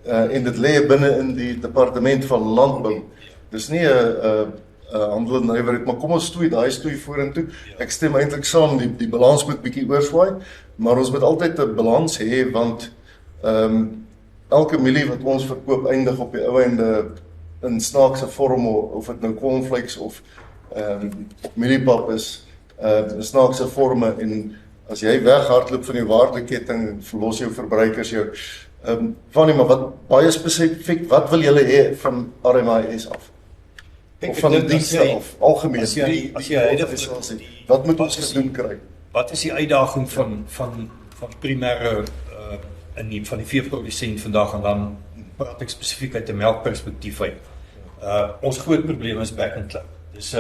En dit lê binne in die departement van landbou. Dis nie 'n handel en nywerheid, maar kom ons daai stoei vorentoe. Ek stem eintlik saam, die balans moet bietjie oorswaai, maar ons moet altyd 'n balans hê, want elke mielie wat ons verkoop eindig op die ou einde in snaakse vorm, of dit nou cornflakes of mieliepap is, snaakse vorme, en as jy weghardloop van die waardeketting, verlos jou verbruikers jou. Vannie, maar wat baie spesifiek, wat wil julle hê van RMIS af? Of van die dienste af, algemeen? As jy wat moet ons gedoen kry? Wat is die uitdaging van primêre van die veeprodusent vandag, en dan praat ek spesifiek uit 'n melkperspektief uit. Ons groot probleem is back and clap. Dis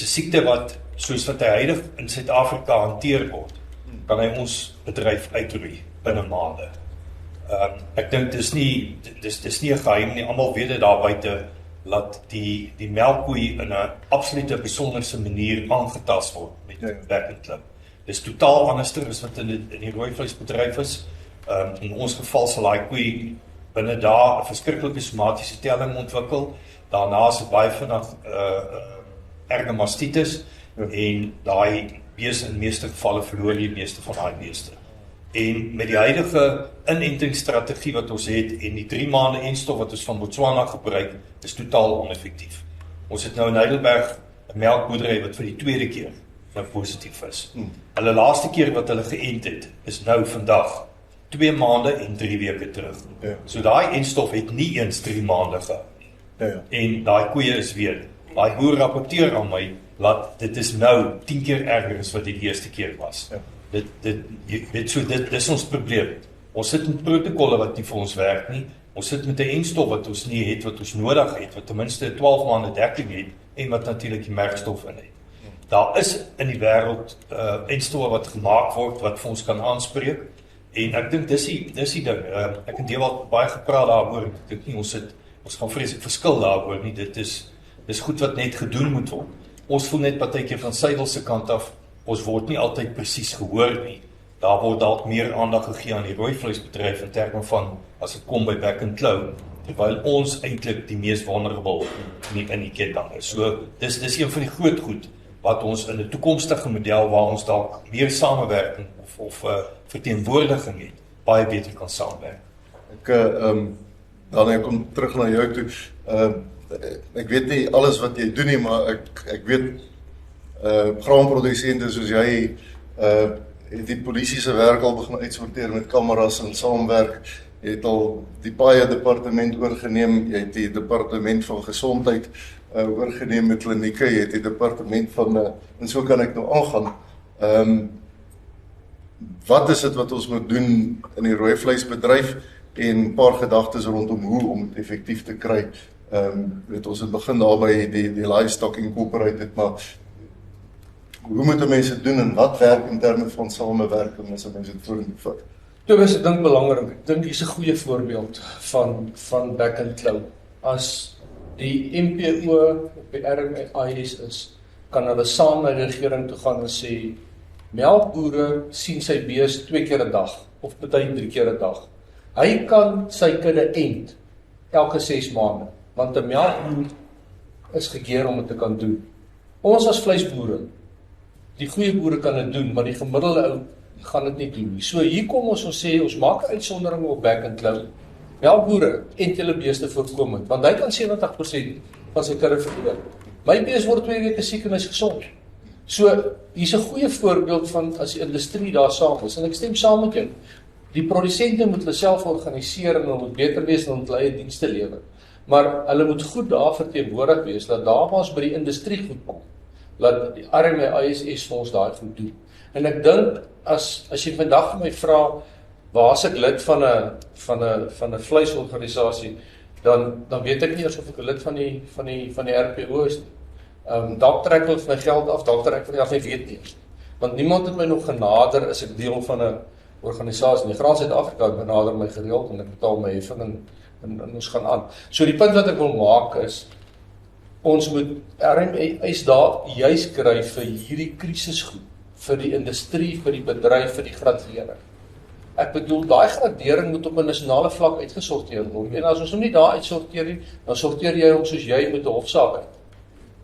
'n siekte wat, soos wat hy huidig in Suid-Afrika hanteer word, kan hy ons bedryf uitroei binne maande. Ek dink dis nie 'n geheim nie, almal weet dit daar buite, dat die melkkoei in 'n absolute besonderse manier aangetast word met back and clap. Dis totaal anderster as wat in die rooi vleisbedryf is. In ons geval sal daai koei binne daar 'n verskriklike somatiese telling ontwikkel. Daarna is dit baie vinnig erge mastitis en daai beeste in meeste gevalle verloor die meeste van daai beeste. En met die huidige inentingsstrategie wat ons het en die 3 maande enstof wat ons van Botswana gebruik, is totaal oneffektief. Ons het nou in Heidelberg 'n melkboerdery wat vir die tweede keer nou positief is. Hulle laaste keer wat hulle geënt het, is nou vandag 2 maande en 3 weke terug. Ja. So daai enstof het nie eens 3 maande gehou. Ja. En daai koeie is weer. Daai boer rapporteer aan my dat dit is nou 10 keer erger as wat die eerste keer was. Ja. Dit is ons probleem. Ons sit met protokolle wat nie vir ons werk nie. Ons sit met 'n enstof wat ons nie het, wat ons nodig het, wat ten minste 12 maande dekking het en wat natuurlik die merkstof in het. Daar is in die wêreld enstowwe wat gemaak word wat vir ons kan aanspreek. En ek dink dis die ding. Ek het deelwat baie gepraat daaroor. Ek dink nie ons gaan vreeslik verskil daaroor nie. Dis goed wat net gedoen moet word. Ons voel net partykeer van Suidel se kant af, ons word nie altyd presies gehoor nie. Daar word dalk meer aandag gegee aan die rooi vleisbedryf in terme van as dit kom by back and claw, terwyl ons eintlik die mees vulnerable in die ketting is. So dis een van die groot goed wat ons in 'n toekomstige model waar ons dalk meer samewerking of verteenwoordiging het, baie beter kan saamwerk. Dan kom terug na jou toe. Ek weet nie alles wat jy doen nie, maar ek weet graanprodusente soos jy het die polisie se werk al begin uitsorteer met kameras en saamwerk. Jy het al die paaie departement oorgeneem, jy het die departement van gesondheid oorgeneem met klinieke, jy het die departement van en so kan ek nou aangaan. Wat is dit wat ons moet doen in die rooi vleisbedryf en 'n paar gedagtes rondom hoe om dit effektief te kry. Ons het begin daar by die Livestock Incorporated, maar hoe moet mense doen en wat werk in terme van samewerking as mense dit vorentoe vat? Dit is 'n ding belangrik. Ek dink hier's 'n goeie voorbeeld van back and claw. As die MPO op die RMIS is, kan hulle saam na die regering toe gaan en sê melkboere sien sy bees 2 keer 'n dag of party 3 keer 'n dag. Hy kan sy kudde ent elke 6 maande, want 'n melkboer is gekeer om dit te kan doen. Ons as vleisboere, die goeie boere kan dit doen, maar die gemiddelde ou gaan dit nie doen nie. So hier kom ons sê, ons maak 'n uitsondering op back and claw. Melkboere ent julle beeste voorkomend, want hy kan 70% van sy kudde verloor. My bees word 2 weke siek en hy's gesond. So hier's 'n goeie voorbeeld van as die industrie daar saam is, en ek stem saam met jou. Die produsente moet hulle self organiseer en hulle moet beter wees en hulle eie dienste lewer. Maar hulle moet goed daar verteenwoordig wees, dat daar waar ons by die industrie goed kom, dat die RMIS vir ons daai goed doen. En ek dink, as jy vandag vir my vra, waar is ek lid van 'n vleisorganisasie, dan weet ek nie asof ek 'n lid van die RPO is nie. Dalk trek hulle vir my geld af, dalk trek hulle af, ek weet nie. Want niemand het my nog genader as ek deel van 'n organisasie. Die Graan Suid-Afrika benader my gereeld en ek betaal my heffing en ons gaan aan. So die punt wat ek wil maak is, ons moet RMIS daar juis kry vir hierdie krisisgoed, vir die industrie, vir die bedryf, vir die gradering. Ek bedoel, daai gradering moet op 'n nasionale vlak uitgesorteer word. En as ons hom nie daar uitsorteer nie, dan sorteer jy hom soos jy met 'n hofsaak uit.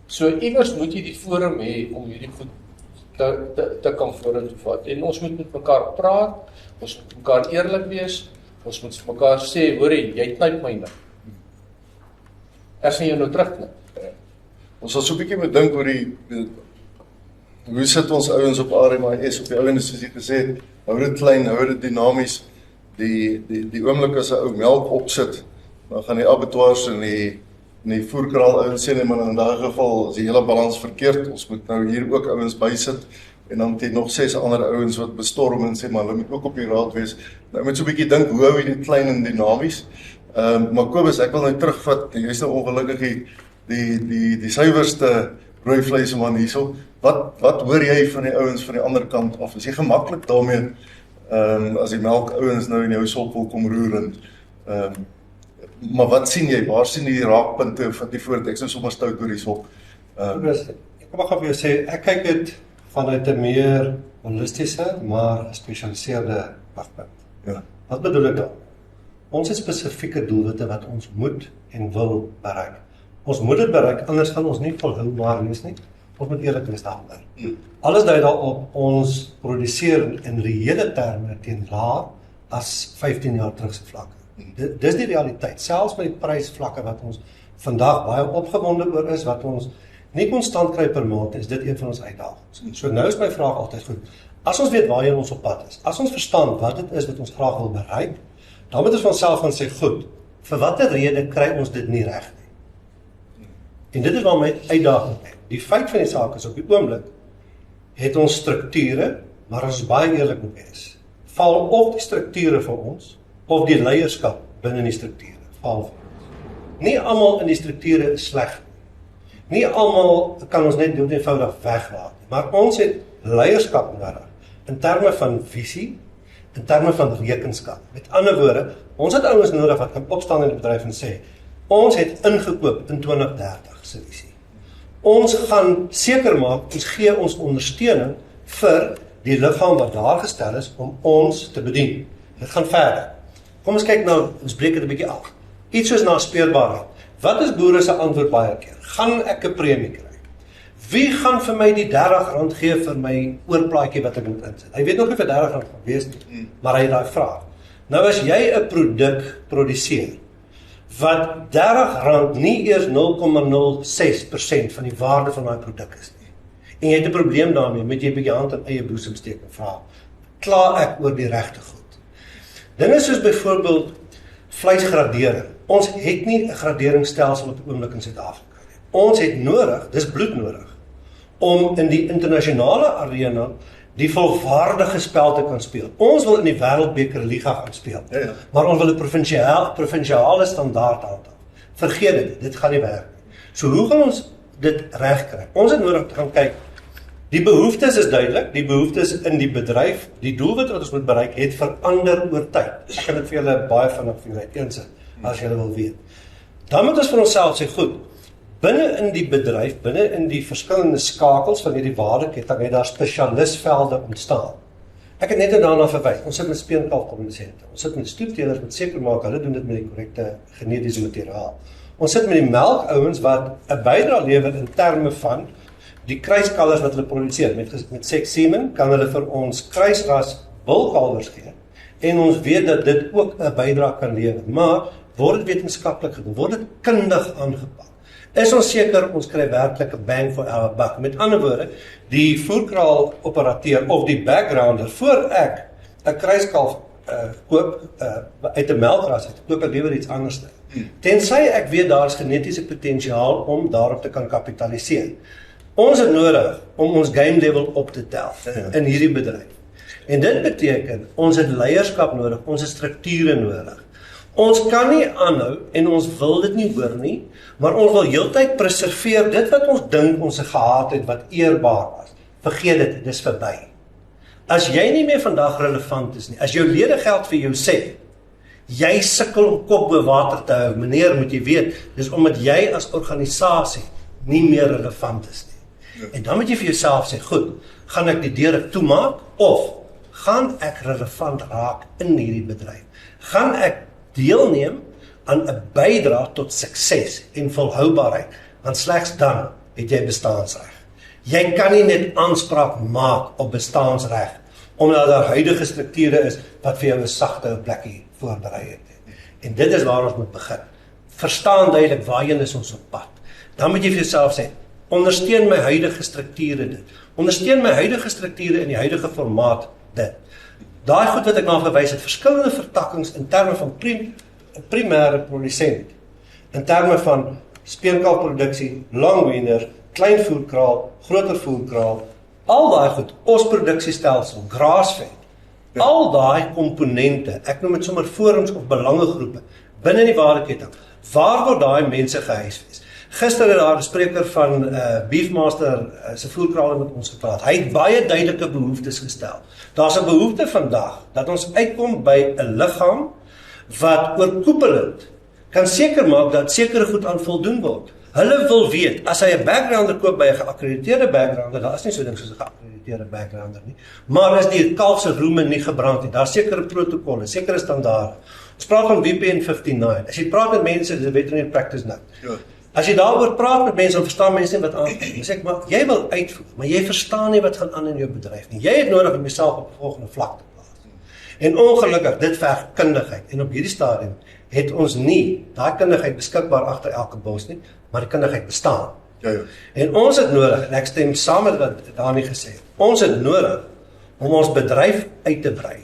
So iewers moet jy die forum hê om hierdie goed te kan vorentoe vat. En ons moet met mekaar praat, ons moet mekaar eerlik wees, ons moet vir mekaar sê, hoorie, jy knyp myne. Ek sien jou nou terugknyp. Ons sal so 'n bietjie moet dink oor hoe sit ons ouens op RMIS, op die ouens soos jy gesê het, hou dit klein, hou dit dinamies. Die oomblik as 'n ou melk opsit, dan gaan die abattoirs en die voerkraal ouens sê, maar in daai geval is die hele balans verkeerd. Ons moet nou hier ook ouens bysit en dan het jy nog 6 ander ouens wat bestorm en sê, maar hulle moet ook op die raad wees. Nou moet so 'n bietjie dink, hoe hou jy dit klein en dinamies? Maar Kobus, ek wil nou terugvat, jy's nou ongelukkig die suiwerste rooi vleisman hierso. Wat hoor jy van die ouens van die ander kant af? Is jy gemaklik daarmee as die melk ouens nou in jou sop wil kom roer en maar wat sien jy? Waar sien jy die raakpunte van die voort? Ek sou sommer stout oor die sop. Ek mag vir jou sê, ek kyk dit vanuit 'n meer holistiese, maar gespesialiseerde pakpunt. Ja. Wat bedoel ek dan? Ons het spesifieke doelwitte wat ons moet en wil bereik. Ons moet dit bereik, anders gaan ons nie volhoubaar wees nie. Ons moet eerlik wees daaroor. Alles dui daarop, ons produseer in reële terme teen laer as 15 jaar terug se vlakke. Dis die realiteit, selfs met die prysvlakke wat ons vandag baie opgewonde oor is, wat ons nie konstant kry per maand, is dit een van ons uitdagings. So nou is my vraag altyd goed, as ons weet waarheen ons op pad is, as ons verstaan wat dit is wat ons graag wil bereik, dan moet ons van onsself gaan sê, goed, vir watter rede kry ons dit nie reg nie? En dit is waar my uitdaging is. Die feit van die saak is op die oomblik, het ons strukture, maar as ons baie eerlik moet wees, val of die strukture vir ons, of die leierskap binne die strukture, val vir ons. Nie almal in die strukture is sleg nie. Nie almal kan ons net dood eenvoudig weglaat nie, maar ons het leierskap nodig, in terme van visie, in terme van rekenskap. Met ander woorde, ons het ouens nodig wat kan opstaan in die bedryf en sê, ons het ingekoop in 2030 se visie. Ons gaan seker maak, ons gee ons ondersteuning vir die liggaam wat daar gestel is om ons te bedien. Dit gaan verder. Kom ons kyk nou, ons breek dit 'n bietjie af. Iets soos naspeurbaarheid. Wat is boere se antwoord baie keer? Gaan ek 'n premie kry? Wie gaan vir my die R30 gee vir my oorplaatjie wat ek moet insit? Hy weet nog nie vir R30 gaan wees nie, maar hy het daai vraag. Nou as jy 'n produk produseer wat R30 nie eers 0,06% van die waarde van daai produk is nie, en jy het 'n probleem daarmee, moet jy 'n bietjie hand in eie boesem steek en vra, kla ek oor die regte goed? Dinge soos byvoorbeeld vleisgradering. Ons het nie 'n graderingsstelsel op die oomblik in Suid-Afrika nie. Ons het nodig, dis bloednodig, om in die internasionale arena die volwaardige spel te kan speel. Ons wil in die Wêreldbeker Liga gaan speel, Ja. maar ons wil 'n provinsiale standaard handhaaf. Vergeet dit gaan nie werk nie. So hoe gaan ons dit regkry? Ons het nodig te gaan kyk. Die behoeftes is duidelik, die behoeftes in die bedryf, die doelwit wat ons moet bereik, het verander oor tyd. Ek kan dit vir julle baie vinnig vir julle uiteensit, as julle wil weet. Dan moet ons vir onsself sê, goed, binne in die bedryf, binne in die verskillende skakels van hierdie waardeketting, het daar spesialistvelde ontstaan. Ek het net daarna verwys, ons sit met speenkalfprodusente, ons sit met stoepteelers wat seker maak, hulle doen dit met die korrekte genetiese materiaal. Ons sit met die melkouens wat 'n bydrae lewer in terme van die kruiskalvers wat hulle produseer. Met sekssemen kan hulle vir ons kruisras bulkalvers gee, en ons weet dat dit ook 'n bydrae kan lewer, maar word dit wetenskaplik gedoen, word dit kundig aangepak. Is ons seker ons kry werklik 'n bang for our buck? Met ander woorde, die voerkraal operateur of die backgrounder, voor ek 'n kruiskalf koop uit 'n melkras uit, koop ek liewer iets anders. Tensy ek weet daar is genetiese potensiaal om daarop te kan kapitaliseer. Ons het nodig om ons game level op te tel in hierdie bedryf. En dit beteken, ons het leierskap nodig, ons het strukture nodig. Ons kan nie aanhou, en ons wil dit nie hoor nie, maar ons wil heeltyd preserveer dit wat ons dink ons gehad het, wat eerbaar was. Vergeet dit, dis verby. As jy nie meer vandag relevant is nie, as jou ledegeld vir jou sê, jy sukkel om kop bo water te hou, meneer, moet jy weet, dis omdat jy as organisasie nie meer relevant is nie. En dan moet jy vir jouself sê, goed, gaan ek die deure toemaak, of gaan ek relevant raak in hierdie bedryf? Gaan ek deelneem aan 'n bydrae tot sukses en volhoubaarheid, want slegs dan het jy bestaansreg. Jy kan nie net aanspraak maak op bestaansreg, omdat daar huidige strukture is, wat vir jou 'n sagte plekkie voorberei het. En dit is waar ons moet begin. Verstaan duidelik, waarheen is ons op pad? Dan moet jy vir jouself sê, ondersteun my huidige strukture dit. Ondersteun my huidige strukture in die huidige formaat dit. Daai goed wat ek na verwys het, verskillende vertakkings in terme van primêre produsent, in terme van speenkalfproduksie, langwiener, klein voerkraal, groter voerkraal, al daai goed, osproduksiestelsel, graasvet, al daai komponente, ek noem dit sommer forums of belangegroepe, binne die waardeketting, waar word daai mense gehuisves? Gister het daar 'n spreker van Beefmaster se voerkraal met ons gepraat. Hy het baie duidelike behoeftes gestel. Daar's 'n behoefte vandag dat ons uitkom by 'n liggaam wat oorkoepelend kan seker maak dat sekere goed aan voldoen word. Hulle wil weet, as hy 'n backgrounder koop by 'n geakkrediteerde backgrounder, daar is nie so ding soos 'n geakkrediteerde backgrounder nie, maar as die kalf se roeme nie gebrand het, daar sekere protokolle, sekere standaarde. Ons praat van VPN 59. As jy praat met mense, dis 'n veterinary practice note. Ja. As jy daaroor praat met mense, dan verstaan mense nie wat aangaan nie. Dan sê ek, maar jy wil uitvoer, maar jy verstaan nie wat gaan aan in jou bedryf nie. Jy het nodig om jouself op 'n volgende vlak te plaas. En ongelukkig, dit verg kundigheid. En op hierdie stadium het ons nie daai kundigheid beskikbaar agter elke bos nie, maar die kundigheid bestaan. Ja. En ons het nodig, en ek stem saam met wat Dani gesê het, ons het nodig om ons bedryf uit te brei.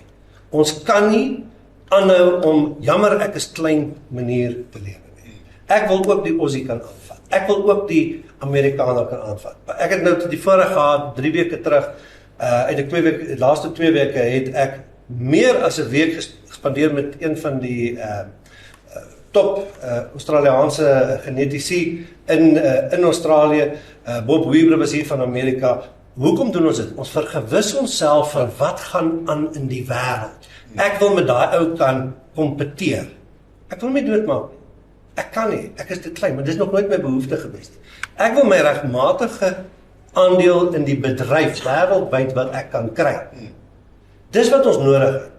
Ons kan nie aanhou om, jammer ek is klein manier te lewe nie. Ek wil ook die Aussie kan aanvat. Ek wil ook die Amerikaner kan aanvat. Ek het nou die vorige gehad, 3 weke terug, uit die laaste 2 weke het ek meer as 'n week gespandeer met een van die top Australiaanse genetici in Australië. Bob Weber was hier van Amerika. Hoekom doen ons dit? Ons vergewis onsself van wat gaan aan in die wêreld. Ek wil met daai ou kan kompeteer. Ek wil my doodmaak nie. Ek kan nie. Ek is te klein, maar dis nog nooit my behoefte gewees nie. Ek wil my regmatige aandeel in die bedryf wêreldwyd wat ek kan kry. Dis wat ons nodig het.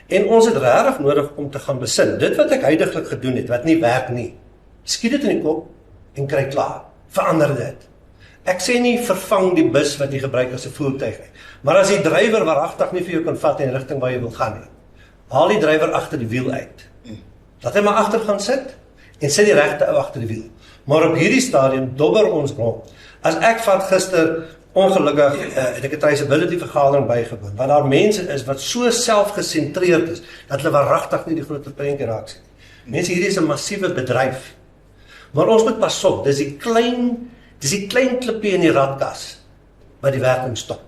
En ons het regtig nodig om te gaan besin. Dit wat ek huidiglik gedoen het, wat nie werk nie, skiet dit in die kop en kry klaar. Verander dit. Ek sê nie vervang die bus wat jy gebruik as 'n voertuig nie. Maar as die drywer waaragtig nie vir jou kan vat in die rigting waar jy wil gaan nie, haal die drywer agter die wiel uit. Laat hy maar agter gaan sit en sit die regte ou agter die wiel. Maar op hierdie stadium dobber ons rond. As ek van gister ongelukkig het ek 'n traceability vergadering bygewoon, waar daar mense is wat so selfgesentreerd is, dat hulle waaragtig nie die groter prentjie raak sien. Mense, hierdie is 'n massiewe bedryf. Maar ons moet pas op, dis die klein klippie in die radkas wat die werking stop.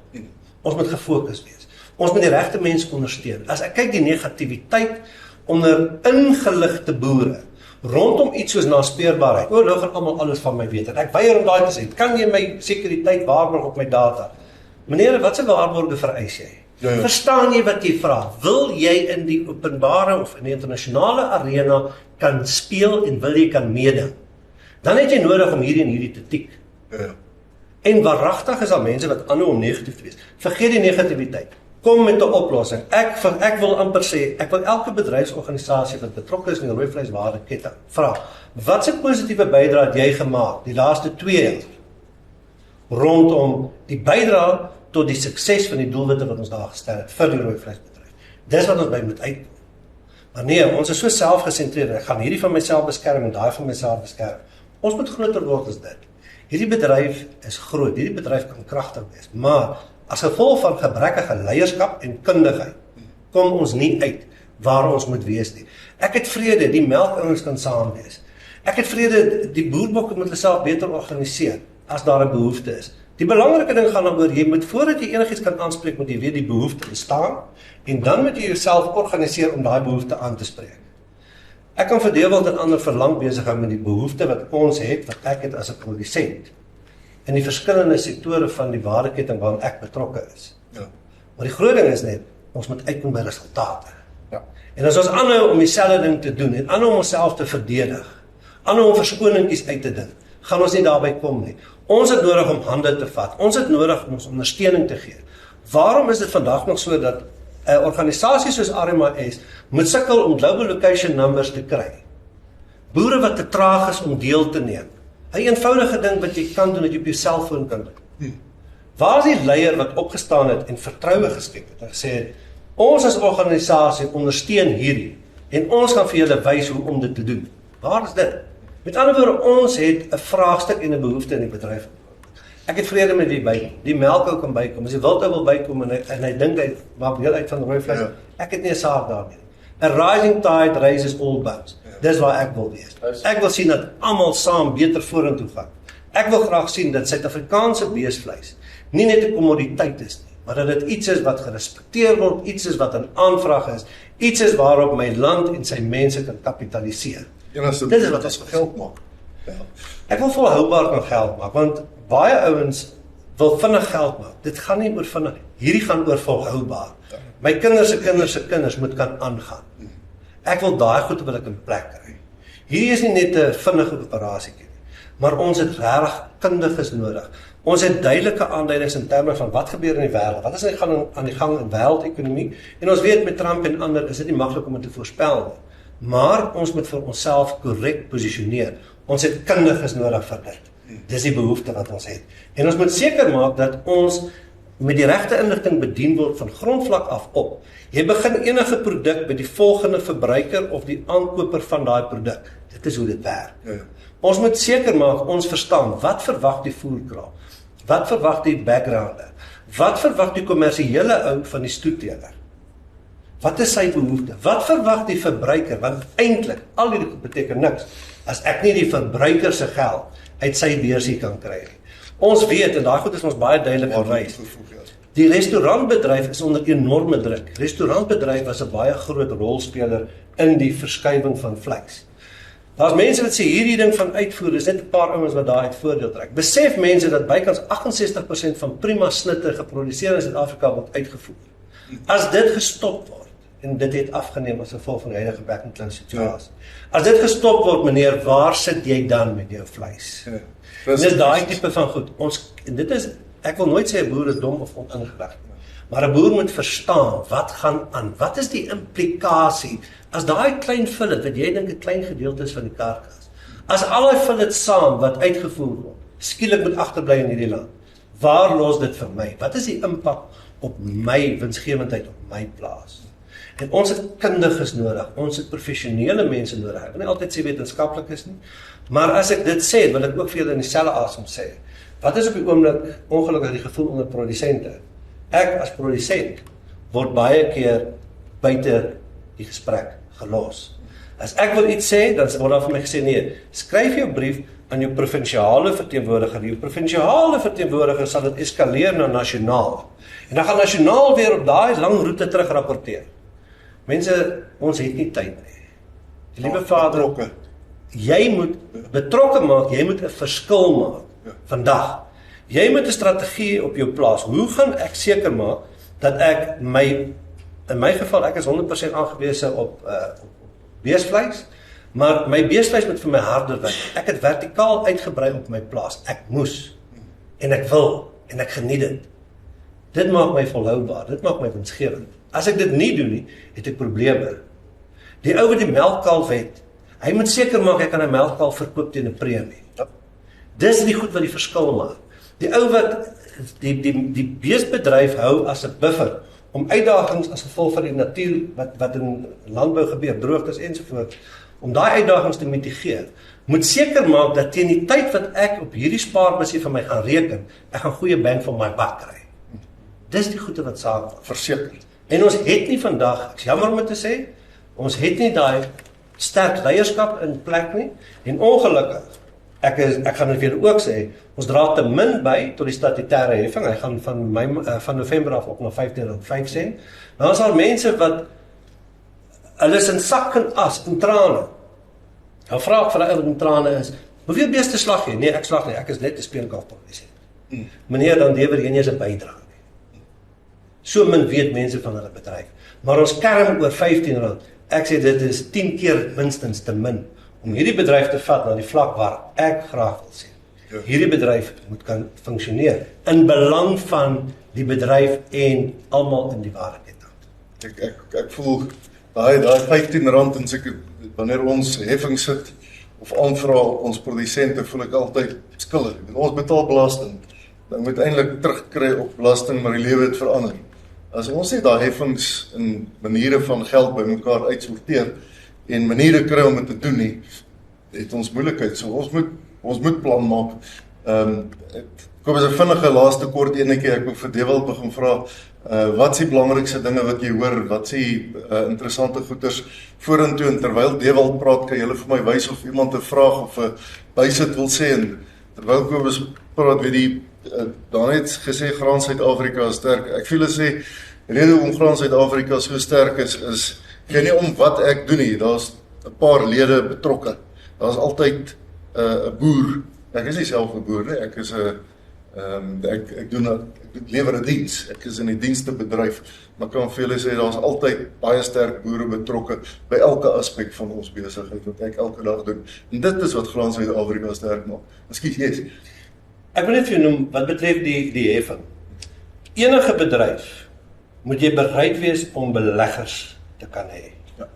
Ons moet gefokus wees. Ons moet die regte mense ondersteun. As ek kyk die negativiteit onder ingeligte boere rondom iets soos naspeurbaarheid. Nou gaan almal alles van my weet. En ek weier om daai te sê. Kan jy my sekuriteit waarborg op my data? Meneer, wat se waarborge vereis jy? Ja. Verstaan jy wat jy vra? Wil jy in die openbare of in die internasionale arena kan speel en wil jy kan meeding? Dan het jy nodig om hierdie en hierdie te tik. Ja. En waaragtig is daar mense wat aanhou om negatief te wees. Vergeet die negativiteit. Kom met 'n oplossing. Ek wil amper sê, ek wil elke bedryfsorganisasie wat betrokke is in die rooi vleiswaardeketting vra, wat 'n positiewe bydrae het jy gemaak die laaste 2 jaar rondom die bydrae tot die sukses van die doelwitte wat ons daar gestel het vir die rooi vleisbedryf. Dis wat ons by moet uitkom. Maar nee, ons is so selfgesentreerd. Ek gaan hierdie van myself beskerm en daai van myself beskerm. Ons moet groter word as dit. Hierdie bedryf is groot. Hierdie bedryf kan kragtig wees, maar as gevolg van gebrekkige leierskap en kundigheid kom ons nie uit waar ons moet wees nie. Ek het vrede, die melkouens kan saam wees. Ek het vrede, die boerbokke moet hulle self beter organiseer as daar 'n behoefte is. Die belangrike ding gaan daaroor, jy moet voordat jy enigiets kan aanspreek, moet jy weet die behoefte bestaan en dan moet jy jouself organiseer om daai behoefte aan te spreek. Ek kan vir Dewald en ander verlang besig hou met die behoefte wat ons het, wat ek het as 'n produsent in die verskillende sektore van die waardeketting waarin ek betrokke is. Ja. Maar die groot ding is net, ons moet uitkom by resultate. Ja. En as ons aanhou om dieselfde ding te doen en aanhou om onsself te verdedig, aanhou om verskoningkies uit te dink, gaan ons nie daarby kom nie. Ons het nodig om hande te vat. Ons het nodig om ons ondersteuning te gee. Waarom is dit vandag nog so dat 'n organisasie soos RMIS moet sukkel om global location numbers te kry? Boere wat te traag is om deel te neem. 'n eenvoudige ding wat jy kan doen, dat jy op jou selfoon kan doen. Waar is die leier wat opgestaan het en vertroue geskep het en gesê het, ons as organisasie ondersteun hierdie en ons gaan vir julle wys hoe om dit te doen? Waar is dit? Met ander woorde, ons het 'n vraagstuk en 'n behoefte in die bedryf. Ek het vrede met die bykom. Die melkou kan bykom. As die wildou wil bykom en hy dink hy maak deel uit van rooi vleis, ek het nie 'n saak daarmee. A rising tide raises all boats. Dis waar ek wil wees. Ek wil sien dat almal saam beter vorentoe gaan. Ek wil graag sien dat Suid-Afrikaanse beesvleis nie net 'n kommoditeit is nie, maar dat dit iets is wat gerespekteer word, iets is wat 'n aanvraag is, iets is waarop my land en sy mense kan kapitaliseer. Dit is wat ons geld maak. Ja. Ek wil volhoubaar kan geld maak, want baie ouens wil vinnig geld maak. Dit gaan nie oor vinnig, hierdie gaan oor volhoubaar. Ja. My kinders se kinders se kinders moet kan aangaan. Ek wil daai goed wil ek in plek kry. Hierdie is nie net 'n vinnige operasietjie nie, maar ons het regtig kundiges nodig. Ons het duidelike aanduidings in terme van wat gebeur in die wêreld. Wat is aan die gang in wêreldekonomie? En ons weet met Trump en ander is dit nie maklik om dit te voorspel nie. Maar ons moet vir onsself korrek posisioneer. Ons het kundiges nodig vir dit. Dis die behoefte wat ons het. En ons moet seker maak dat ons met die regte inligting bedien word van grondvlak af op. Jy begin enige produk by die volgende verbruiker of die aankoper van daai produk. Dit is hoe dit werk. Ja. Ons moet seker maak ons verstaan wat verwag die voerkraal, wat verwag die backgrounder, wat verwag die kommersiële ou van die stoetteler. Wat is sy behoefte? Wat verwag die verbruiker? Want eintlik al hierdie beteken niks as ek nie die verbruiker se geld uit sy beursie kan kry nie. Ons weet en daai goed is ons baie duidelik gewys. Die restaurantbedryf is onder enorme druk. Restaurantbedryf was 'n baie groot rolspeler in die verskywing van vleis. Daar's mense wat sê hierdie ding van uitvoer, dis net 'n paar ouens wat daaruit voordeel trek. Besef mense dat bykans 68% van prima snitte geproduseer in Suid-Afrika word uitgevoer. As dit gestop word, en dit het afgeneem as gevolg van die huidige back-and-claw situasie. As dit gestop word, meneer, waar sit jy dan met jou vleis? Ja. Dis daai tipe van goed. Dit is, ek wil nooit sê 'n boer is dom of oningelig, maar 'n boer moet verstaan wat gaan aan. Wat is die implikasie as daai klein fillet wat jy dink 'n klein gedeelte is van die karkas, as al die fillet saam wat uitgevoer word, skielik moet agterbly in hierdie land. Waar los dit vir my? Wat is die impak op my winsgewendheid op my plaas? En ons het kundiges nodig, ons het professionele mense nodig. Ek wil nie altyd sê wetenskaplikes nie, maar as ek dit sê, wil ek ook vir julle in dieselfde asem sê. Wat is op die oomblik ongelukkig die gevoel onder produsente? Ek as produsent word baie keer buite die gesprek gelos. As ek wil iets sê, dan word daar vir my gesê, nee, skryf jou brief aan jou provinsiale verteenwoordiger. Jou provinsiale verteenwoordiger sal dit eskaleer na nasionaal. En dan gaan nasionaal weer op daai lang roete terug rapporteer. Mense, ons het nie tyd nie. Die liewe Vader, jy moet betrokke maak, jy moet 'n verskil maak vandag. Jy moet 'n strategie op jou plaas. Hoe gaan ek seker maak dat ek in my geval, ek is 100% aangewese op beesvleis, maar my beesvleis moet vir my harder werk. Ek het vertikaal uitgebrei op my plaas. Ek moes, en ek wil, en ek geniet dit. Dit maak my volhoubaar, dit maak my winsgewend. As ek dit nie doen nie, het ek probleme. Die ou wat die melkkalf het, hy moet seker maak hy kan 'n melkkalf verkoop teen 'n premie. Dis die goed wat die verskil maak. Die ou wat die beesbedryf hou as 'n buffer om uitdagings as gevolg van die natuur wat in landbou gebeur, droogtes ensovoorts, om daai uitdagings te mitigeer, moet seker maak dat teen die tyd wat ek op hierdie spaarbusie van my gaan reken, ek gaan goeie bang vir my buck kry. Dis die goede wat saak verseker. En ons het nie vandag, ek is jammer om te sê, ons het nie daai sterk leierskap in plek nie, en ongelukkig, ek gaan dit weer ook sê, ons dra te min by tot die statutêre heffing, hy gaan van November af op na R15.05, dan is daar mense wat, hulle is in sak en as, in trane, nou vraag van die ouwe in trane is, hoeveel beeste slag jy? Nee, ek slag nie, ek is net 'n speenkalfproducent. Meneer, dan lewer jy nie eens 'n bydrae. So min weet mense van hulle bedryf. Maar ons kerm oor R15. Ek sê dit is 10 keer minstens te min om hierdie bedryf te vat na die vlak waar ek graag wil sien. Hierdie bedryf moet kan funksioneer in belang van die bedryf en almal in die waardeketting. Ek voel daai R15 en seker wanneer ons heffing sit of aanvra ons produsente, voel ek altyd skuldig. Ons betaal belasting. Dan moet eintlik terugkry op belasting, maar die lewe het verander. As ons net daai heffings en maniere van geld bymekaar uitsorteer en maniere kry om dit te doen nie, het ons moeilikheid. So ons moet plan maak. Kom as 'n vinnige laaste kort enetjie, ek wil vir Dewald begin vra, wat is die belangrikste dinge wat jy hoor, wat is die interessante goeders vorentoe, en terwyl Dewald praat, kan julle vir my wys of iemand 'n vraag of 'n bysit wil sê, en terwyl Kobus praat, weet die dan het gesê Graan Suid-Afrika is sterk. Ek voel sê, die rede hoekom Graan Suid-Afrika so sterk is geen nie om wat ek doen nie, daar's 'n paar lede betrokke. Daar's altyd 'n boer. Ek is nie self 'n boer nie, ek is 'n Ek lewer 'n diens. Ek is in die dienstebedryf, maar kan vir julle sê daar's altyd baie sterk boere betrokke by elke aspek van ons besigheid wat ek elke dag doen. En dit is wat Graan Suid-Afrika sterk maak. Ekskuus, yes. Ek wil net vir jou noem wat betref die heffing. Enige bedryf moet jy bereid wees om beleggers te kan hê. Ja.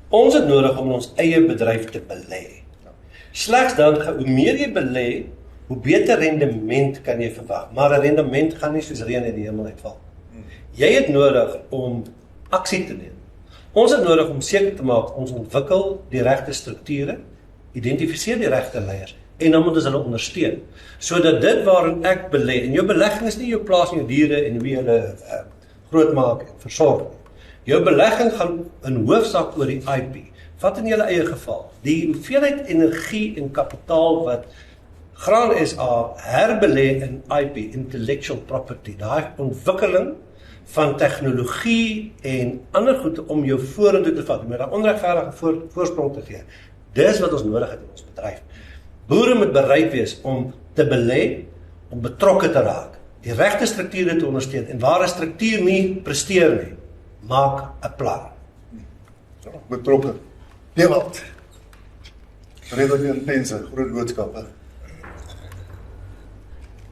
Ons het nodig om ons eie bedryf te belê. Ja. Slegs dan, hoe meer jy belê, hoe beter rendement kan jy verwag. Maar 'n rendement gaan nie soos reën uit die hemel uitval. Jy het nodig om aksie te neem. Ons het nodig om seker te maak ons ontwikkel die regte strukture, identifiseer die regte leiers en dan moet ons hulle ondersteun. Sodat dit waarin ek belê, en jou belegging is nie jou plaas en jou diere en hoe jy hulle grootmaak en versorg nie. Jou belegging gaan in hoofsaak oor die IP. Vat in julle eie geval, die hoeveelheid energie en kapitaal wat Graan SA herbelê in IP, intellectual property, daai ontwikkeling van tegnologie en ander goede om jou vorentoe te vat, met 'n onregverdige voorsprong te gee. Dis wat ons nodig het in ons bedryf. Boere moet bereid wees om te belê, om betrokke te raak, die regte strukture te ondersteun, en waar 'n struktuur nie presteer nie, maak 'n plan. Betrokke. Ewald. Redelik intense, groot boodskappe.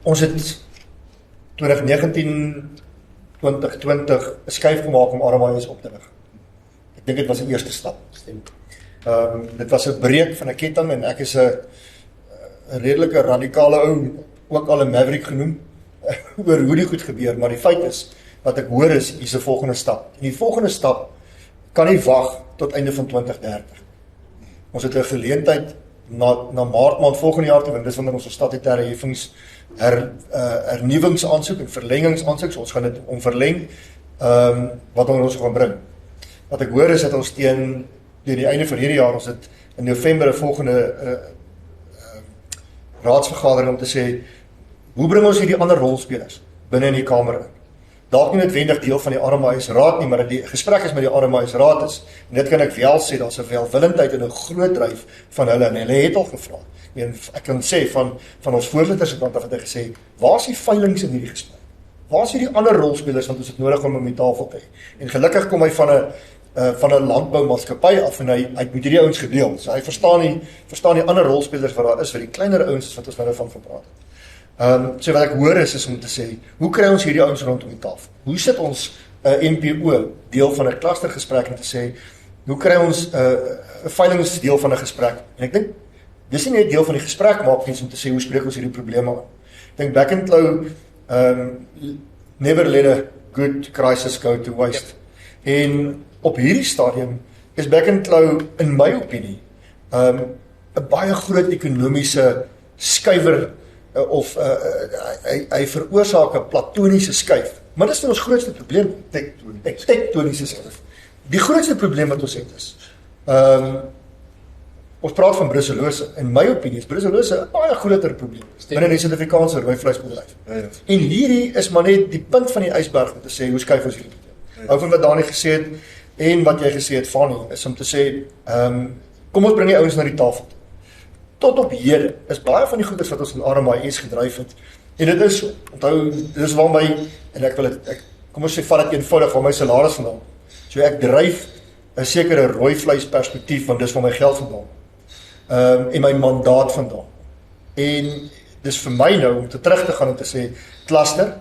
Ons het 2019, 2020 'n skuif gemaak om RMIS op te rig. Ek dink dit was 'n eerste stap. Dit was 'n breek van 'n ketting en ek is 'n redelike radikale ou, ook al 'n maverick genoem, oor hoe die goed gebeur, maar die feit is, wat ek hoor is, hier's 'n volgende stap. En die volgende stap kan nie wag tot einde van 2030. Ons het 'n geleentheid na Maart maand volgende jaar toe, want dis wanneer ons 'n statutêre heffings hernuwingsaansoek en verlengingsaansoek, so ons gaan dit verleng, wat ons gaan bring. Wat ek hoor is dat ons teen die einde van hierdie jaar, ons het in November 'n volgende raadsvergadering om te sê, hoe bring ons hierdie ander rolspelers binne in die kamer in? Dalk nie noodwendig deel van die RMIS raad nie, maar die gesprek is met die RMIS raad is, en dit kan ek wel sê, daar's 'n welwillendheid en 'n groot dryf van hulle, en hulle het al gevra. En ek kan sê, van ons voorsitters kant af het hy gesê, waar is die veilings in hierdie gesprek? Waar is hierdie ander rolspelers, want ons het nodig om die tafel te hê? En gelukkig kom hy van 'n landboumaatskappy af, en hy het met hierdie ouens gedeel, so hy verstaan die ander rolspelers wat daar is, vir die kleiner ouens wat ons nou van gepraat het. So wat ek hoor is om te sê, hoe kry ons hierdie ouens rondom die tafel? Hoe sit ons NPO deel van 'n clustergesprek en te sê, hoe kry ons 'n veilings deel van 'n gesprek? En ek dink, dis nie net deel van die gesprek maak nie, om te sê, hoe spreek ons hierdie probleme aan? Ek dink Back-and-Claw never let a good crisis go to waste. En op hierdie stadium is Back-and-Claw, in my opinie, 'n baie groot ekonomiese skuiwer, of hy veroorsaak 'n platoniese skuif. Maar dis ons grootste probleem, tektoniese skuif. Die grootste probleem wat ons het is, ons praat van brucellose. In my opinie is brucellose 'n baie groter probleem binne die Suid-Afrikaanse rooi vleisbedryf. En hierdie is maar net die punt van die ysberg om te sê, hoe skuif ons hierdie probleem? Hou van wat Dani gesê het, en wat jy gesê het, Fanny, is om te sê, kom ons bring die ouens na die tafel toe. Tot op hede is baie van die goeders wat ons in RMIS gedryf het, en dit is so, onthou, dit is waar my, en kom ons sê, vat dit eenvoudig van my salaris vandaan. So ek dryf 'n sekere rooi vleis perspektief, want dis van my geld vandaan. En my mandaat vandaan. En dis vir my nou, om terug te gaan en te sê, cluster,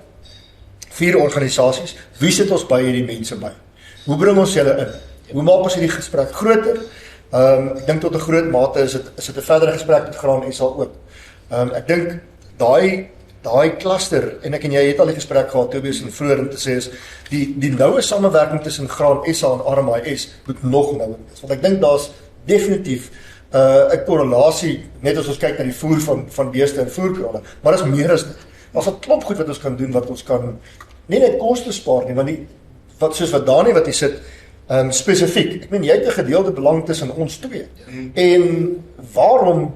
4 organisasies, wie sit ons by hierdie mense by? Hoe bring ons julle in? Hoe maak ons hierdie gesprek groter? Ek dink tot 'n groot mate is dit 'n verdere gesprek met Graan SA ook. Ek dink daai cluster, en ek en jy het al die gesprek gehad, Tobias en vroeër, om te sê is, die noue samewerking tussen Graan SA en RMIS moet nog nouer wees, want ek dink daar's definitief 'n korrelasie, net as ons kyk na die voer van beeste en voerkrale, maar is meer as dit. Daar's 'n klomp goed wat ons kan doen, wat ons kan nie net koste spaar nie, want soos wat Dani wat hy sit, spesifiek, ek meen, jy het 'n gedeelde belang tussen ons twee, en waarom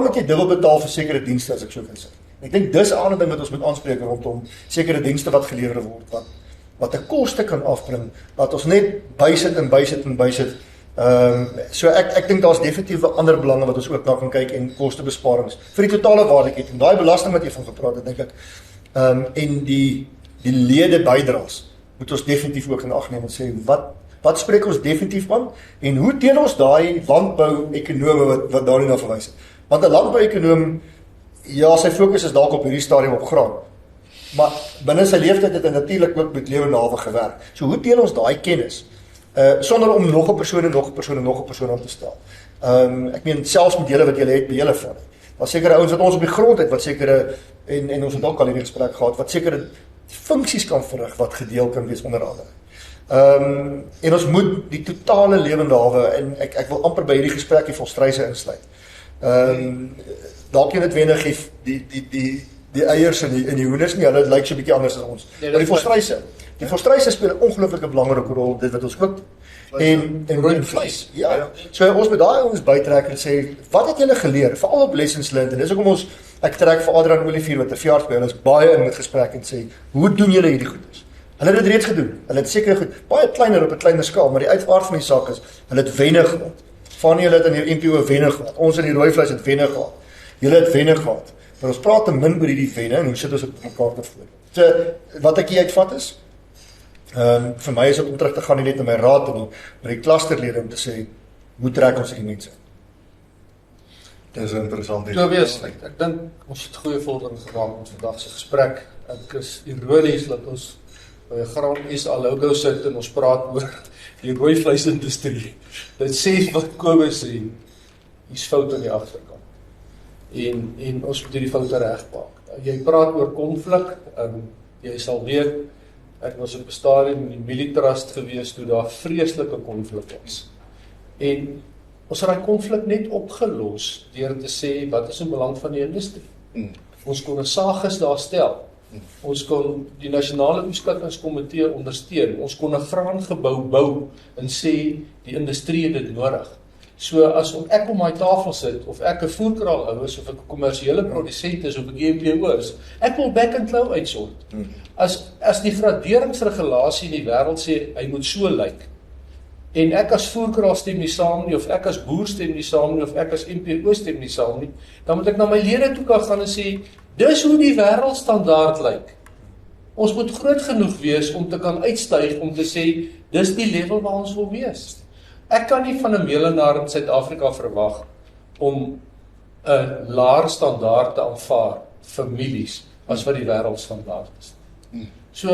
moet jy dubbel betaal vir sekere dienste, as ek so kan sê? Ek dink dis 'n ander ding wat ons moet aanspreek rondom sekere dienste wat gelewer word, wat 'n koste kan afbring, dat ons net bysit, So ek dink daar's definitief ander belange wat ons ook na kan kyk en kostebesparings vir die totale waardeketting. Daai belasting wat jy van gepraat het, dink ek, en die lede bydraes moet ons definitief ook in ag neem en sê wat spreek ons definitief van en hoe teen ons daai landbou-ekonome wat daarin na verwys het. Want 'n landbou-ekonoom, ja, sy fokus is dalk op hierdie stadium op graan. Maar binne sy leeftyd het hy natuurlik ook met lewende hawe gewerk. So hoe deel ons daai kennis sonder om nog 'n persoon aan te stel? Ek meen selfs met julle wat julle het by julle van. Daar sekere ouens wat ons op die grond het wat sekere en ons het ook al hierdie gesprek gehad wat sekere funksies kan verrig wat gedeel kan wees onder andere. En ons moet die totale lewende hawe en ek wil amper by hierdie gesprek die volstruise insluit. Dalk nie noodwendig die eiers en die hoenders nie, hulle lyk so 'n bietjie anders as ons. Maar die volstruise speel 'n ongelooflike belangrike rol dit wat ons ook en rooi vleis. Ja. So ons moet daai ons bytrek en sê, wat het julle geleer? Veral op lessons learned. En dis hoekom ek trek vir Adrian Olivier wat 'n verjaardag by hulle is baie in met gesprek en sê, hoe doen julle hierdie goedes? Hulle het dit reeds gedoen. Hulle het seker goed, baie kleiner op 'n kleiner skaal, maar die uitvaart van die saak is, hulle het wenne gehad. Van julle het in die NPO wenne gehad. Ons in die rooi vleis het wenne gehad. Julle het wenne gehad. Maar ons praat te min oor hierdie wenne en hoe sit ons op mekaar te voor. So wat ek hier uitvat is, vir my is dit om terug te gaan nie net na my raad en by die klusterlede om te sê, hoe trek ons die mense? Dis interessant. Ek dink ons het goeie vordering gemaak met vandag se gesprek. Ek is ironies dat ons by 'n Graan SA logo sit en ons praat oor die rooi vleisindustrie. Dit sê wat Kobus sê, hier's foute aan die agterkant. En ons moet hierdie foute regmaak. Jy praat oor konflik, jy sal weet, ek was op 'n stadium in die Militrust gewees toe daar vreeslike konflik was. En ons het daai konflik net opgelos deur te sê wat is in belang van die industrie. Ons kon 'n SAGIS daar stel. Ons kon die nasionale oeskattingskomitee ondersteun. Ons kon 'n graangebou bou en sê die industrie het dit nodig. So as ek op my tafel sit of ek 'n voerkraal hou is of ek 'n kommersiële produsent is of 'n GMPO is, ek wil back and claw uitsort. As die graderingsregulasie in die wêreld sê hy moet so lyk en ek as voerkraal stem nie saam nie of ek as boer stem nie saam nie of ek as MPO stem nie saam nie, dan moet ek na my lede toe kan gaan en sê dis hoe die wêreldstandaard lyk. Ons moet groot genoeg wees om te kan uitstyg om te sê dis die level waar ons wil wees. Ek kan nie van 'n melenaar in Suid-Afrika verwag om 'n laer standaard te aanvaar vir milies as wat die wêreldstandaard is. So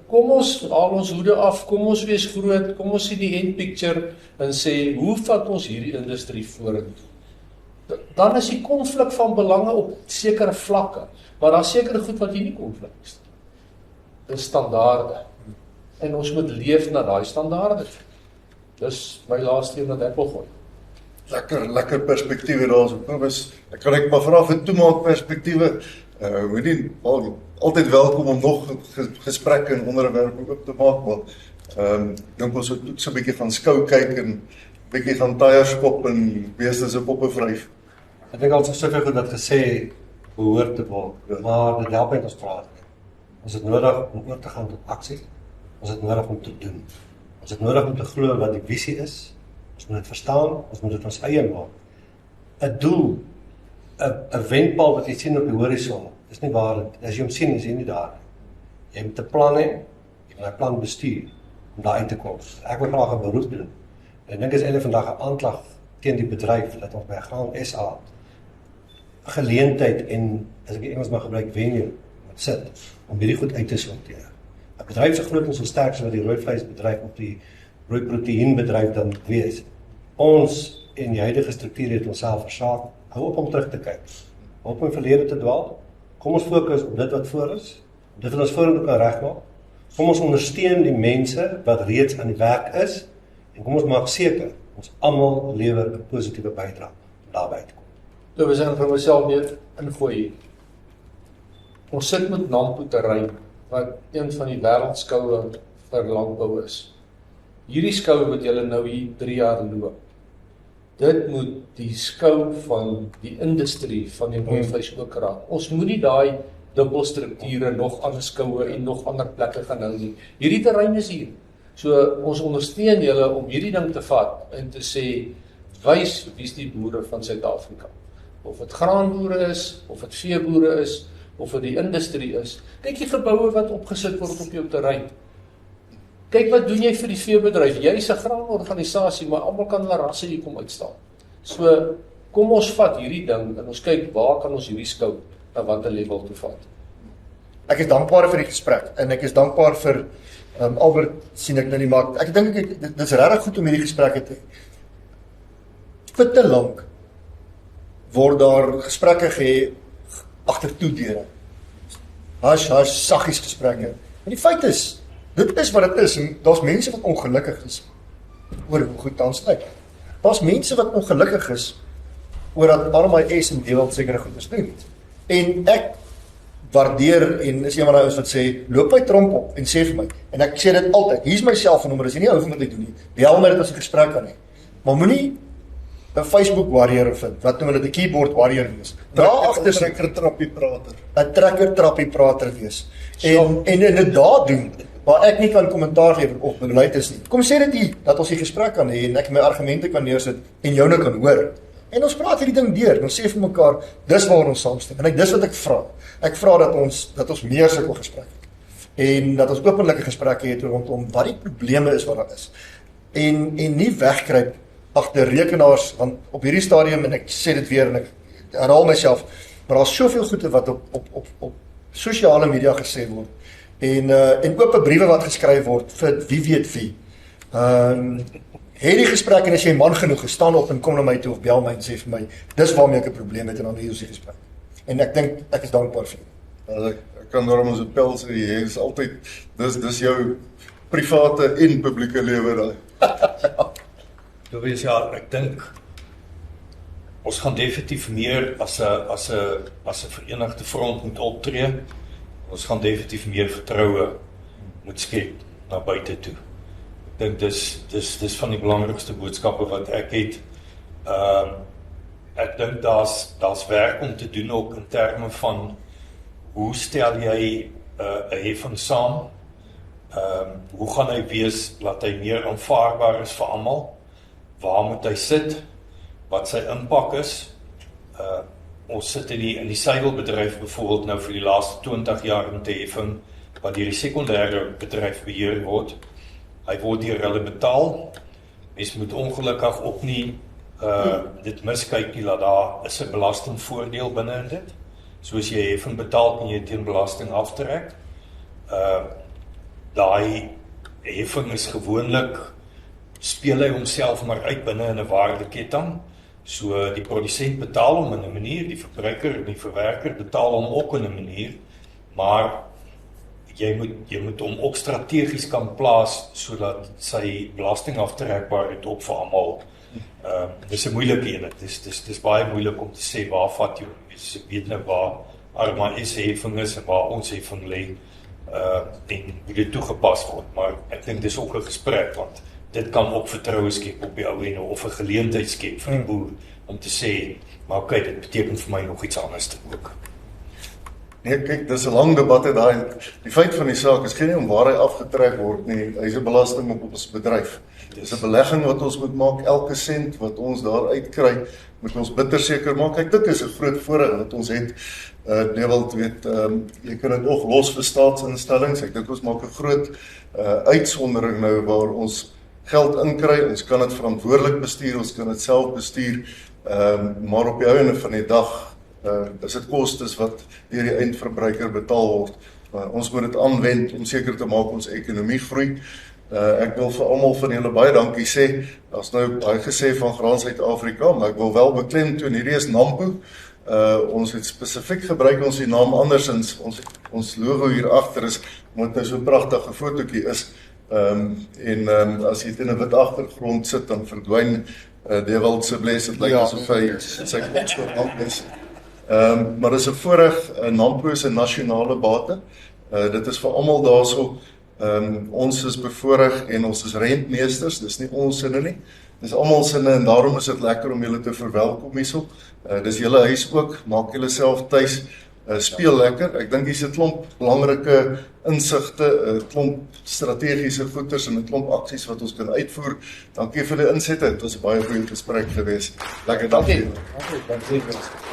kom ons haal ons hoede af, kom ons wees groot, kom ons sien die end picture en sê hoe vat ons hierdie industrie vorentoe. Dan is die konflik van belange op sekere vlakke, maar daar sekere goed wat hier nie konflik is. Dis standaarde. En ons moet leef na daai standaarde. Dis my laaste een wat ek wil gooi. Lekker perspektiewe daar so. Ek kan maar vra vir toemaak perspektiewe. Moet nie altyd welkom om nog gesprekke en onderwerpe op te maak, maar dink ons moet so 'n bietjie gaan skou kyk en bietjie gaan tyres skop en beeste se poppe vryf. Ek dink al soveel goed wat gesê behoort te word, maar dit help net ons praat. Ons het nodig om oor te gaan tot aksie. Ons het nodig om te doen. Ons het nodig om te glo wat die visie is. Ons moet dit verstaan, ons moet dit ons eie maak. 'n Doel, 'n wenpaal wat jy sien op die horison, is nie waar, as jy hom sien, is hy nie daar. Jy moet 'n plan hê, jy moet 'n plan bestuur om daar uit te kom. Ek wil graag 'n beroep doen. Ek dink is eintlik vandag 'n aanklag teen die bedryf dat ons by Graan SA geleentheid en as ek die Engels mag gebruik venue moet sit om hierdie goed uit te sorteer. 'n Bedryf so groot en so sterk so wat die rooi vleisbedryf of die rooi proteïenbedryf dan wees. Ons en die huidige struktuur het onsself versaak. Hou op om terug te kyk. Hou op om verlede te dwaal. Kom ons fokus op dit wat voor is. Dit wat ons vorentoe kan regmaak. Kom ons ondersteun die mense wat reeds aan die werk is en kom ons maak seker ons almal lewer 'n positiewe bydrae om daarby te kom. Nou we gaan vir myself weer ingooi. Ons sit met Nampo terrein wat een van die wêreldskoue vir landbou is. Hierdie skou wat julle nou hier 3 jaar loop. Dit moet die skou van die industrie van die rooivleis ook raak. Ons moet nie daai dubbelstrukture nog ander skoue en nog ander plekke gaan hou nie. Hierdie terrein is hier. So ons ondersteun julle om hierdie ding te vat en te sê, wys wie's die boere van Suid-Afrika. Of dit graanboere is, of dit veeboere is, of dit die industrie is. Kyk die geboue wat opgesit word op jou terrein. Kyk wat doen jy vir die veebedryf. Jy is 'n graanorganisasie, maar almal kan hulle rasse hier kom uitstaan. So kom ons vat hierdie ding en ons kyk waar kan ons hierdie skou na watter level toe vat. Ek is dankbaar vir die gesprek en ek is dankbaar vir Albert sien ek nou nie, maar ek dink dit is regtig goed om hierdie gesprekke te hê. Vir te lank word daar gesprekke gehê agter toedeure. Hash saggies gesprekke. En die feit is, dit is wat dit is en daar's mense wat ongelukkig is oor hoe goed tans lyk. Daar's mense wat ongelukkig is oor dat RMIS en Dewald sekere goeders doen. En ek waardeer en is een van ons wat sê, loop my tromp op en sê vir my. En ek sê dit altyd, hier is my selfoonnommer, as jy nie hou van wat ek doen nie, bel my dit as 'n gesprek kan hê. Maar moenie 'n Facebook warrior vind, wat noem hulle 'n keyboard warrior wees. Daar agter 'n trekker trappie prater wees. En dit daar doen waar ek nie kan kommentaar gee of beleid is nie. Kom sê dit hier dat ons hier gesprek kan hê en ek my argumente kan neersit en joune kan hoor. En ons praat hierdie ding deur. Ons sê vir mekaar, dis waar ons saamstem. En dis wat ek vra. Ek vra dat ons meer sulke gesprekke het. En dat ons openlike gesprekke het rondom wat die probleme is wat daar is. En nie wegkruip agter rekenaars, want op hierdie stadium, en ek sê dit weer en ek herhaal myself, maar daar is soveel goede wat op sosiale media gesê word en oop briewe wat geskryf word vir wie weet wie. Het die gesprek en as jy man genoeg gestaan op en kom na my toe of bel my en sê vir my, dis waarmee ek 'n probleem het en dan hier die gesprek. En ek dink ek is dankbaar vir jou. Ek kan daarom ons appel sê, jy is altyd, dis jou private en publieke lewe daai. Tobias, ja, ek dink ons gaan definitief meer as 'n verenigde front moet optree. Ons gaan definitief meer vertroue moet skep na buite toe. Ek dink dis van die belangrikste boodskappe wat ek het. Ek dink daar's werk om te doen ook in terme van hoe stel jy 'n heffing saam? Hoe gaan hy wees dat hy meer aanvaarbaar is vir almal? Waar moet hy sit? Wat sy impak is? Ons sit in die suiwelbedryf byvoorbeeld nou vir die laaste 20 jaar met 'n heffing wat deur die sekondêre bedryf beheer word. Hy word deur hulle betaal. Mens moet ongelukkig ook nie dit miskyk nie, dat daar is 'n belastingvoordeel binne in dit. So as jy heffing betaal, kan jy teen belasting aftrek. Daai heffing is gewoonlik speel hy homself maar uit binne in 'n waardeketting. So die produsent betaal hom in 'n manier, die verbruiker en die verwerker betaal hom ook in 'n manier, maar jy moet hom ook strategies kan plaas sodat sy belasting aftrekbaarheid op vir almal. Dis 'n moeilike een. Dis baie moeilik om te sê waar vat jy. Jy weet nou waar RMIS heffing is en waar ons heffing lê. En hoe dit toegepas word, maar ek dink dis ook 'n gesprek want dit kan ook vertroue skep op die ou en of 'n geleentheid skep vir die boer om te sê, maar okay, dit beteken vir my nog iets anders ook. Nee, kyk, dis 'n lang debat het daai. Die feit van die saak is geen om waar hy afgetrek word nie. Hy's 'n belasting op ons bedryf. Dis 'n belegging wat ons moet maak. Elke sent wat ons daar uitkry, moet ons bitter seker maak. Ek dink dis 'n groot voordeel wat ons het. Dewald weet, jy kan dit ook los vir staatsinstellings. Ek dink ons maak 'n groot uitsondering nou waar ons geld inkry. Ons kan dit verantwoordelik bestuur, ons kan dit self bestuur. Maar op die einde van die dag is dit kostes wat deur die eindverbruiker betaal word. Ons moet dit aanwend om seker te maak ons ekonomie groei. Ek wil vir almal van julle baie dankie sê. Daar's nou baie gesê van Graan Suid-Afrika, maar ek wil wel beklemtoon, hierdie is NAMPO. Ons het spesifiek gebruik ons die naam andersins. Ons logo hier agter is omdat nou so 'n pragtige fotootjie is. As jy teen 'n wit agtergrond sit, dan verdwyn Dewald se bles. Dit lyk asof hy sy kop is. Maar dis 'n voorreg. NAMPO is 'n nasionale bate. Dit is vir almal daarso. Ons is bevoorreg en ons is rentmeesters. Dis nie ons sinne nie. Dis almal sinne en daarom is dit lekker om julle te verwelkom hierso. Dis julle huis ook. Maak julle self tuis. speel lekker. Ek dink hier's 'n klomp belangrike insigte, 'n klomp strategiese goeders en 'n klomp aksies wat ons kan uitvoer. Dankie vir die insette. Dit was 'n baie goeie gesprek geweest. Lekker dag. Dankie.